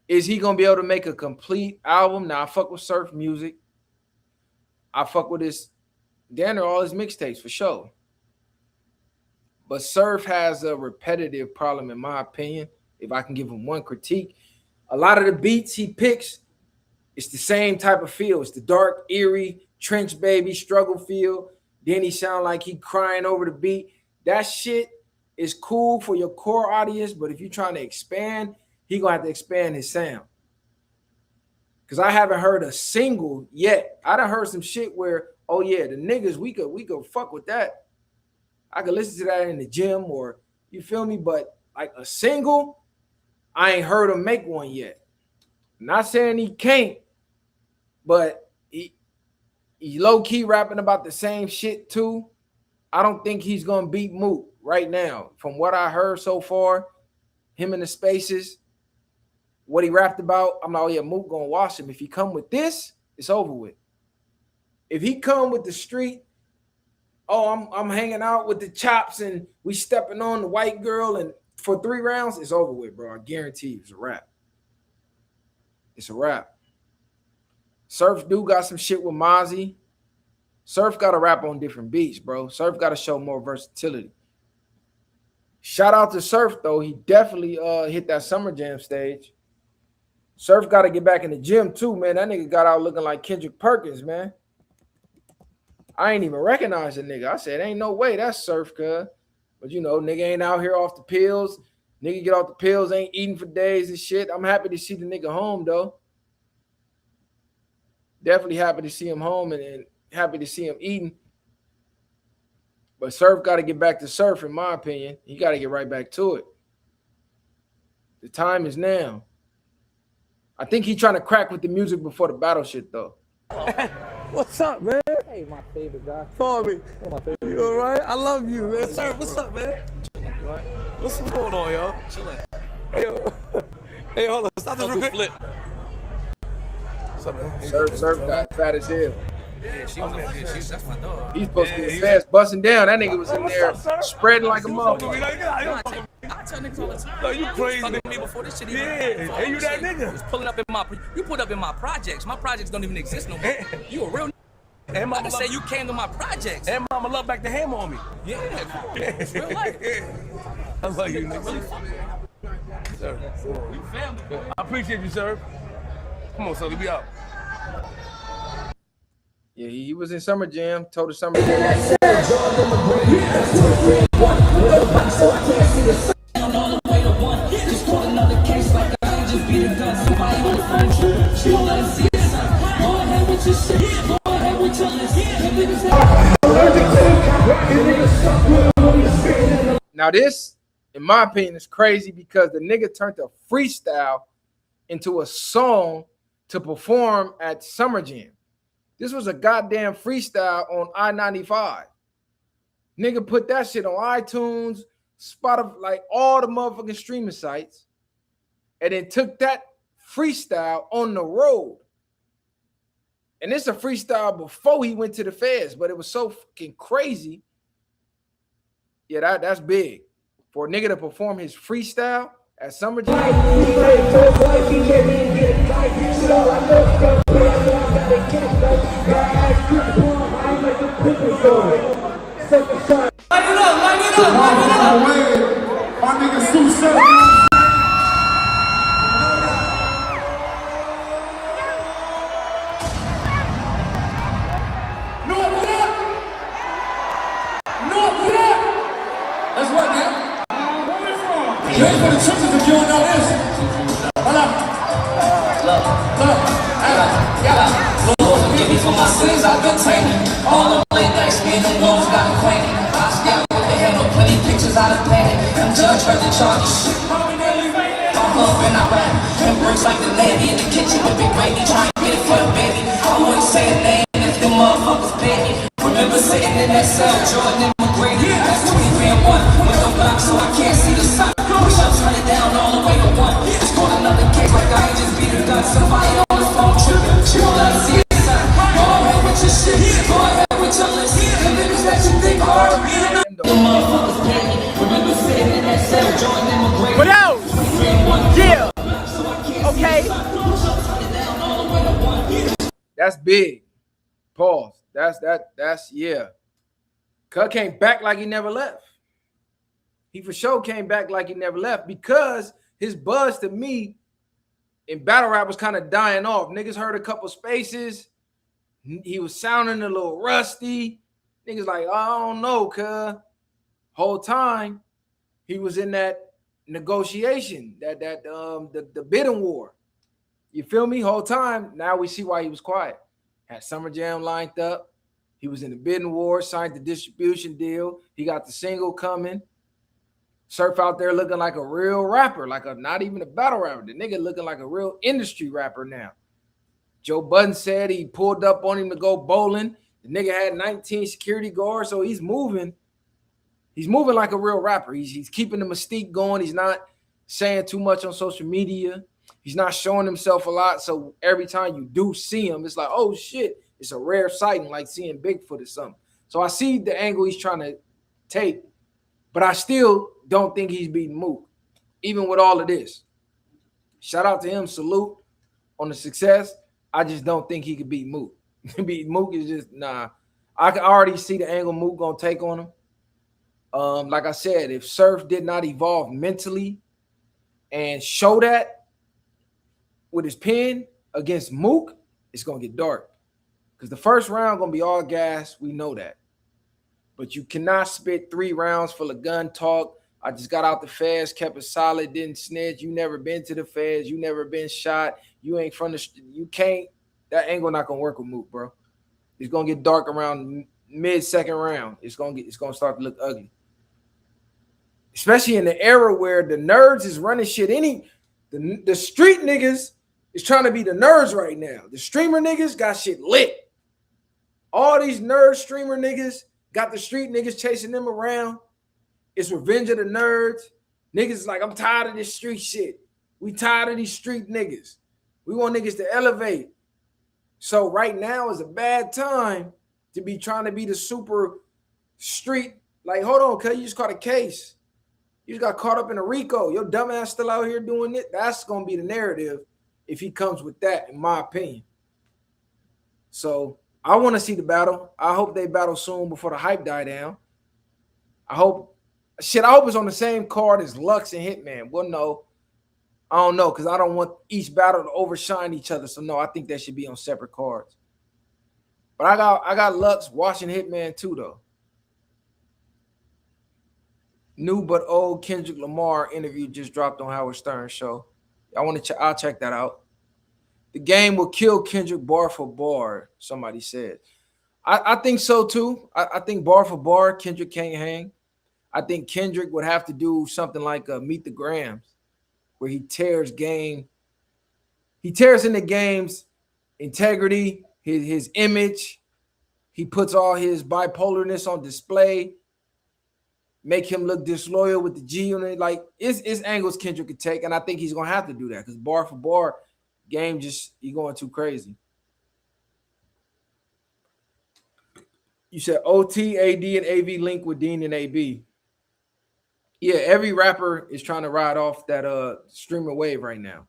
Is he gonna be able to make a complete album? Now I fuck with Surf music. I fuck with his all his mixtapes for sure. But Surf has a repetitive problem, in my opinion. If I can give him one critique, a lot of the beats he picks, it's the same type of feel. It's the dark, eerie, trench baby, struggle feel. Then he sound like he crying over the beat. That shit is cool for your core audience, but if you're trying to expand, he gonna have to expand his sound. Cause I haven't heard a single yet. I done heard some shit where, oh yeah, the niggas, we could fuck with that. I could listen to that in the gym, or you feel me? But like a single, I ain't heard him make one yet. Not saying he can't, but he low-key rapping about the same shit too. I don't think he's gonna beat Mook right now. From what I heard so far, him in the spaces, what he rapped about, I'm like, oh yeah, Mook gonna wash him. If he come with this, it's over with. If he come with the street, oh, I'm hanging out with the chops and we stepping on the white girl and for 3 rounds, it's over with, bro. I guarantee you, it's a wrap. It's a wrap. Surf do got some shit with Mozzie. Surf got to rap on different beats, bro. Surf got to show more versatility. Shout out to Surf, though. He definitely hit that Summer Jam stage. Surf got to get back in the gym, too, man. That nigga got out looking like Kendrick Perkins, man. I ain't even recognize the nigga. I said, ain't no way that's Surf, cuz. But, you know, nigga ain't out here off the pills. Nigga get off the pills, ain't eating for days and shit. I'm happy to see the nigga home, though. Definitely happy to see him home and happy to see him eating. But Surf got to get back to Surf, in my opinion. He got to get right back to it. The time is now. I think he's trying to crack with the music before the battle shit, though. What's up, man? Hey, my favorite guy. Call me. Hey, my favorite. You all right? I love you, man. Surf, what's up, man? What's going on, y'all? Chilling. Hey, hold on. Stop this real quick. What's up, man? Surf got fat as hell. Yeah, she was good. That's my dog. He's supposed to be fast, busting down. That nigga was in there spreading like a motherfucker. I tell niggas all the time. No, you crazy. Fucking me before this shit even. Yeah, hey, you that nigga. Was pulling up in my. You put up in my projects. My projects don't even exist no more. You a real. And Mama say you came to my projects. And Mama love back the hammer on me. Yeah, it's real life. I love you, nigga. Really fucking. Sir, You family. I appreciate you, sir. Come on, Sully, we out. Yeah, he was in Summer Jam. Told the Summer Jam. Go ahead with your shit. Go ahead with your list. Now this, in my opinion, is crazy because the nigga turned a freestyle into a song to perform at Summer Jam. This was a goddamn freestyle on I-95. Nigga put that shit on iTunes, Spotify, like all the motherfucking streaming sites, and then took that freestyle on the road. And it's a freestyle before he went to the feds, but it was so fucking crazy. Yeah, that's big. For a nigga to perform his freestyle at Summer Jam. That's what, man. You ain't for the churches if you don't know this. Hold up. Look. Forgive me for my sins, I've been tainted. All the late nights, me and the wolves got acquainted. I scouted with the hell, plenty pictures out of painted. Them judge heard the charges. I'm up and I rap. Them bricks like the Navy in the kitchen with big gravy. Trying to get it for the baby. I wouldn't say a name if the motherfuckers paid me. Remember sitting in that cell, Jordan and McGrady. That's 23 and 1. Window block so I can't see the sun. Wish I turn it down all the way to 1. It's called another case like I ain't just beat a gun. Somebody on the phone tripping. She won't let us see it, son. Go ahead with your shit. Go ahead with your list. The niggas that you think are the motherfuckers pay me. Remember sitting in that cell, Jordan and McGrady. But yo, yeah. Okay. That's big. Pause. That's yeah. Cuz came back like he never left. He for sure came back like he never left because his buzz to me in battle rap was kind of dying off. Niggas heard a couple spaces. He was sounding a little rusty. Niggas like, I don't know, cuz. Whole time he was in that negotiation, the bidding war. You feel me? Whole time. Now we see why he was quiet. Had Summer Jam lined up. He was in the bidding war, signed the distribution deal. He got the single coming. Surf out there looking like a real rapper, not even a battle rapper. The nigga looking like a real industry rapper now. Joe Budden said he pulled up on him to go bowling. The nigga had 19 security guards, so he's moving. He's moving like a real rapper. He's keeping the mystique going. He's not saying too much on social media. He's not showing himself a lot. So every time you do see him, it's like, oh shit, it's a rare sighting, like seeing Bigfoot or something. So I see the angle he's trying to take, but I still don't think he's beating Mook, even with all of this. Shout out to him, salute on the success. I just don't think he could beat Mook. Beat Mook is just, nah. I can already see the angle Mook gonna take on him. Like I said, if Surf did not evolve mentally and show that with his pen against Mook, it's gonna get dark. Because the first round gonna be all gas, we know that. But you cannot spit 3 rounds full of gun talk. I just got out the feds, kept it solid, didn't snitch. You never been to the feds, you never been shot. You ain't from the, you can't. That angle not gonna work with Mook, bro. It's gonna get dark around mid-second round. It's gonna start to look ugly. Especially in the era where the nerds is running shit. The street niggas is trying to be the nerds right now. The streamer niggas got shit lit. All these nerd streamer niggas got the street niggas chasing them around. It's revenge of the nerds. Niggas is like, I'm tired of this street shit. We tired of these street niggas. We want niggas to elevate. So right now is a bad time to be trying to be the super street. Like, hold on, cuz you just caught a case. You just got caught up in a RICO. Your dumb ass still out here doing it. That's going to be the narrative if he comes with that, in my opinion. So I want to see the battle. I hope they battle soon before the hype die down. I hope it's on the same card as Lux and Hitman. Well, no. I don't know, because I don't want each battle to overshine each other. So no, I think that should be on separate cards. But I got Lux watching Hitman too, though. New but old Kendrick Lamar interview just dropped on Howard Stern show. I'll check that out. The game will kill Kendrick bar for bar, somebody said. I think so too. I think bar for bar, Kendrick can't hang. I think Kendrick would have to do something like Meet the Grams, where he tears Game. He tears into Game's integrity, his image. He puts all his bipolarness on display, make him look disloyal with the G Unit. Like, it's angles Kendrick could take, and I think he's going to have to do that because bar for bar, Game he going too crazy. You said OT, AD, and AV link with Dean and AB. Yeah, every rapper is trying to ride off that streamer wave right now.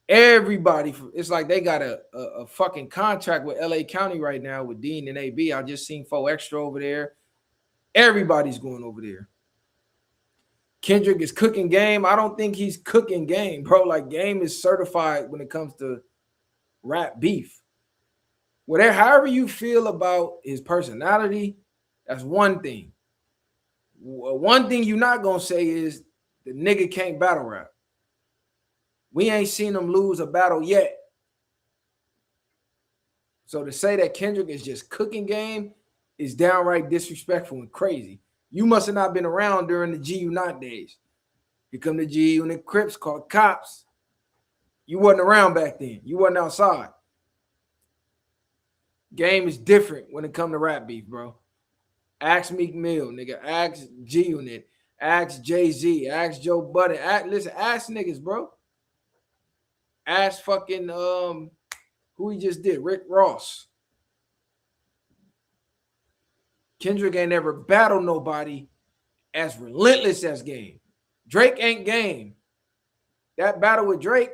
Everybody, it's like they got a fucking contract with LA County right now with Dean and AB. I just seen 4 Extra over there. Everybody's going over there. Kendrick is cooking Game. I don't think he's cooking Game, bro. Like, Game is certified when it comes to rap beef. Whatever, however you feel about his personality, that's one thing. One thing you're not gonna say is the nigga can't battle rap. We ain't seen him lose a battle yet. So to say that Kendrick is just cooking Game is downright disrespectful and crazy. You must have not been around during the G-Unit days. Here come the G-Unit Crips called cops. You wasn't around back then. You wasn't outside. Game is different when it come to rap beef, bro. Ask Meek Mill, nigga. Ask G-Unit. Ask Jay-Z. Ask Joe Budden. Listen, ask niggas, bro. Ask fucking who he just did, Rick Ross. Kendrick ain't ever battled nobody as relentless as Game. Drake ain't Game. That battle with Drake,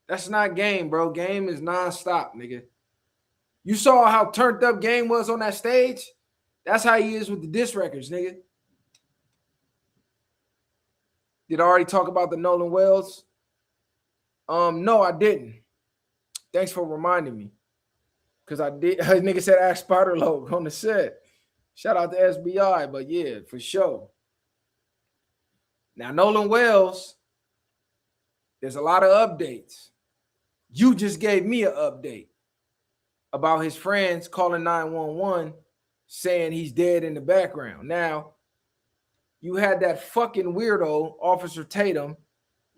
that's not Game, bro. Game is nonstop, nigga. You saw how turned up Game was on that stage? That's how he is with the diss records, nigga. Did I already talk about the Nolan Wells? No, I didn't. Thanks for reminding me. Because I did. Nigga said ask Spider Logue on the set. Shout out to SBI, but yeah, for sure. Now, Nolan Wells, there's a lot of updates. You just gave me an update about his friends calling 911 saying he's dead in the background. Now, you had that fucking weirdo, Officer Tatum,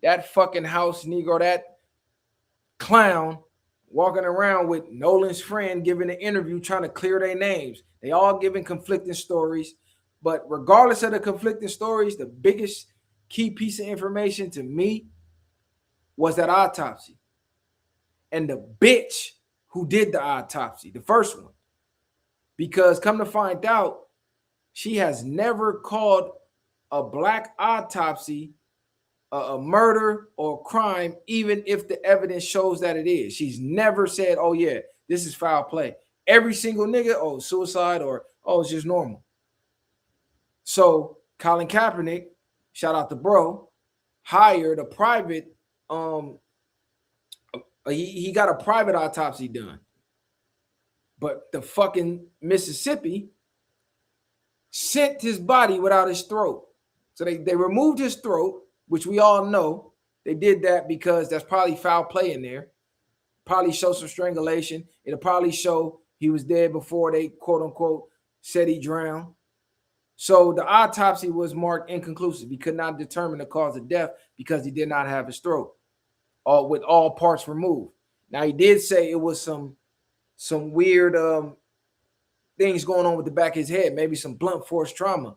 that fucking house Negro, that clown walking around with Nolan's friend giving an interview trying to clear their names. They all giving conflicting stories. But regardless of the conflicting stories, the biggest key piece of information to me was that autopsy. And the bitch who did the autopsy, the first one. Because come to find out, she has never called a black autopsy a murder or crime, even if the evidence shows that it is. She's never said, oh yeah, this is foul play. Every single nigga, oh, suicide, or oh, it's just normal. So Colin Kaepernick, shout out to bro, hired a private, he got a private autopsy done. But the fucking Mississippi sent his body without his throat. So they removed his throat, which we all know. They did that because that's probably foul play in there. Probably show some strangulation. It'll probably show he was dead before they, quote unquote, said he drowned. So the autopsy was marked inconclusive. He could not determine the cause of death because he did not have his throat, with all parts removed. Now, he did say it was some weird things going on with the back of his head, maybe some blunt force trauma.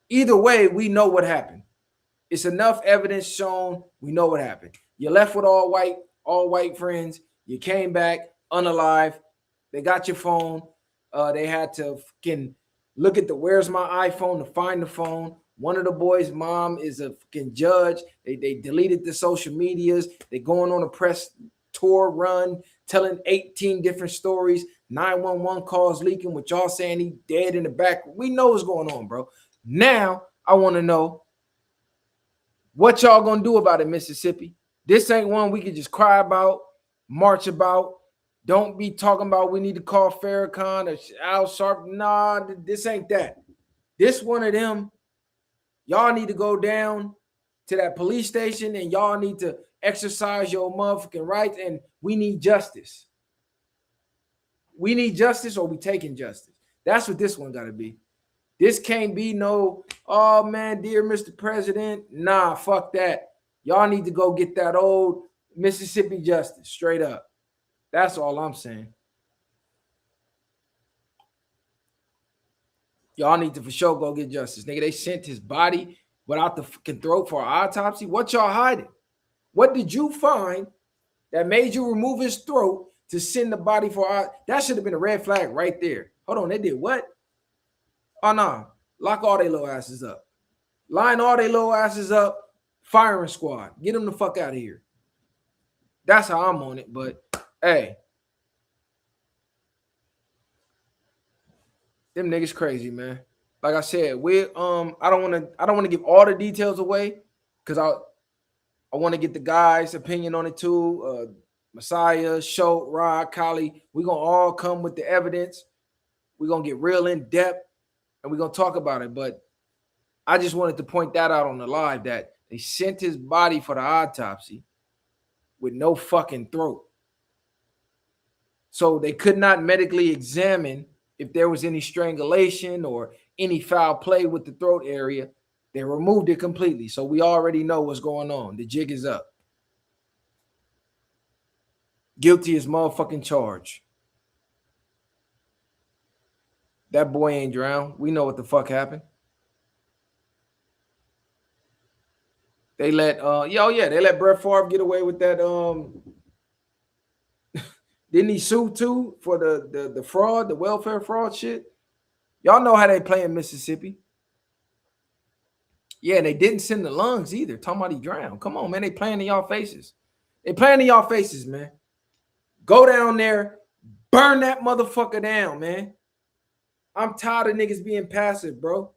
Either way, we know what happened. It's enough evidence shown. We know what happened. You left with all white friends. You came back unalive. They got your phone. They had to fucking look at the where's my iPhone to find the phone. One of the boys' mom is a fucking judge. They deleted the social medias. They going on a press tour run, telling 18 different stories. 911 calls leaking, with y'all saying he dead in the back. We know what's going on, bro. Now I want to know what y'all gonna do about it, Mississippi. This ain't one we can just cry about, march about. Don't be talking about we need to call Farrakhan or Al Sharp. Nah, this ain't that. This one of them, y'all need to go down to that police station and y'all need to exercise your motherfucking rights, and we need justice. We need justice, or we taking justice. That's what this one gotta be. This can't be no, oh man, dear Mr. President. Nah, fuck that. Y'all need to go get that old Mississippi justice straight up. That's all I'm saying. Y'all need to for sure go get justice. Nigga, they sent his body without the fucking throat for an autopsy. What y'all hiding? What did you find that made you remove his throat to send the body for that should have been a red flag right there. Hold on, they did what? Oh no, lock all their little asses up. Line all their little asses up. Firing squad. Get them the fuck out of here. That's how I'm on it. But hey, them niggas crazy, man. Like I said, we I don't want to give all the details away because I want to get the guys' opinion on it too. Messiah, Schultz, Rod, Collie. We're gonna all come with the evidence. We're gonna get real in depth and we're gonna talk about it. But I just wanted to point that out on the live that they sent his body for the autopsy with no fucking throat. So they could not medically examine if there was any strangulation or any foul play with the throat area. They removed it completely. So we already know what's going on. The jig is up. Guilty as motherfucking charged. That boy ain't drowned. We know what the fuck happened. They let they let Brett Favre get away with that. Didn't he sue too for the fraud, the welfare fraud shit? Y'all know how they play in Mississippi. Yeah, they didn't send the lungs either. Talking about he drowned. Come on, man. They playing in y'all faces. They playing in y'all faces, man. Go down there, burn that motherfucker down, man. I'm tired of niggas being passive, bro.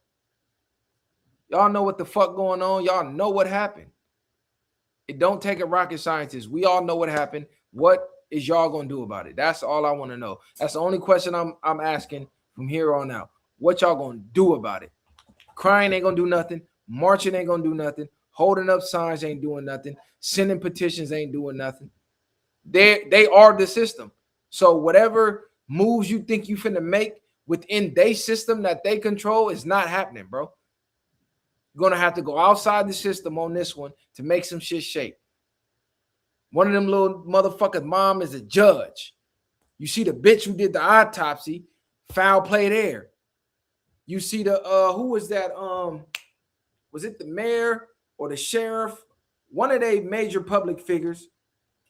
Y'all know what the fuck going on. Y'all know what happened. It don't take a rocket scientist. We all know what happened. What is y'all gonna do about it? That's all I want to know. That's the only question I'm asking from here on out. What y'all gonna do about it? Crying ain't gonna do nothing. Marching ain't gonna do nothing. Holding up signs ain't doing nothing. Sending petitions ain't doing nothing. They are the system. So whatever moves you think you finna make within their system that they control is not happening, bro. You're gonna have to go outside the system on this one to make some shit shake. One of them little motherfuckers' mom is a judge. You see the bitch who did the autopsy, foul play there. You see the who was that? Was it the mayor or the sheriff? One of their major public figures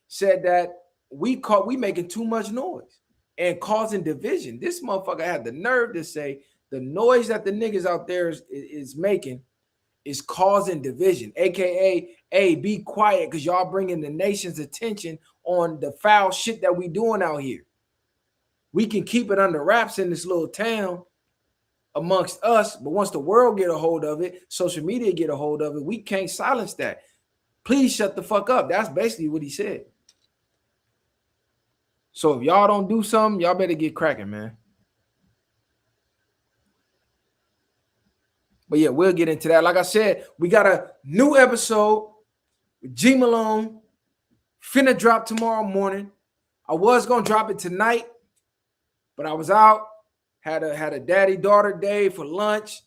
said that we making too much noise and causing division. This motherfucker had the nerve to say the noise that the niggas out there is making is causing division, aka, hey, be quiet because y'all bringing the nation's attention on the foul shit that we doing out here. We can keep it under wraps in this little town amongst us, but once the world get a hold of it, social media get a hold of it, we can't silence that. Please shut the fuck up. That's basically what he said. So if y'all don't do something, y'all better get cracking, man. But yeah, we'll get into that. Like I said, we got a new episode with G Malone. Finna drop tomorrow morning. I was gonna drop it tonight, but I was out. Had a daddy-daughter day for lunch.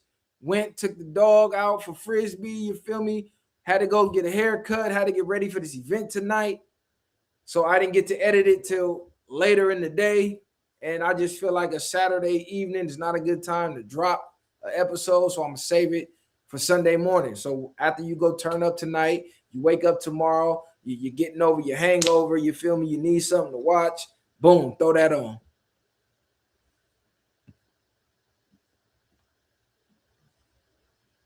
Took the dog out for frisbee. You feel me? Had to go get a haircut. Had to get ready for this event tonight. So I didn't get to edit it till later in the day. And I just feel like a Saturday evening is not a good time to drop an episode, so I'm gonna save it for Sunday morning. So after you go turn up tonight, you wake up tomorrow, you're getting over your hangover, you feel me, you need something to watch, boom, throw that on.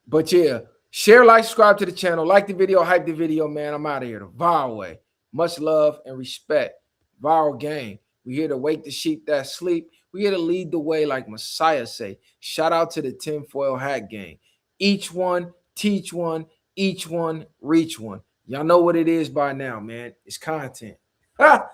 But yeah, share, like, subscribe to the channel, like the video, hype the video, man. I'm out of here the viral way. Much love and respect. Viral gang. We here to wake the sheep that sleep. We here to lead the way, like Messiah say. Shout out to the tinfoil hat gang. Each one, teach one, each one, reach one. Y'all know what it is by now, man. It's content. Ha!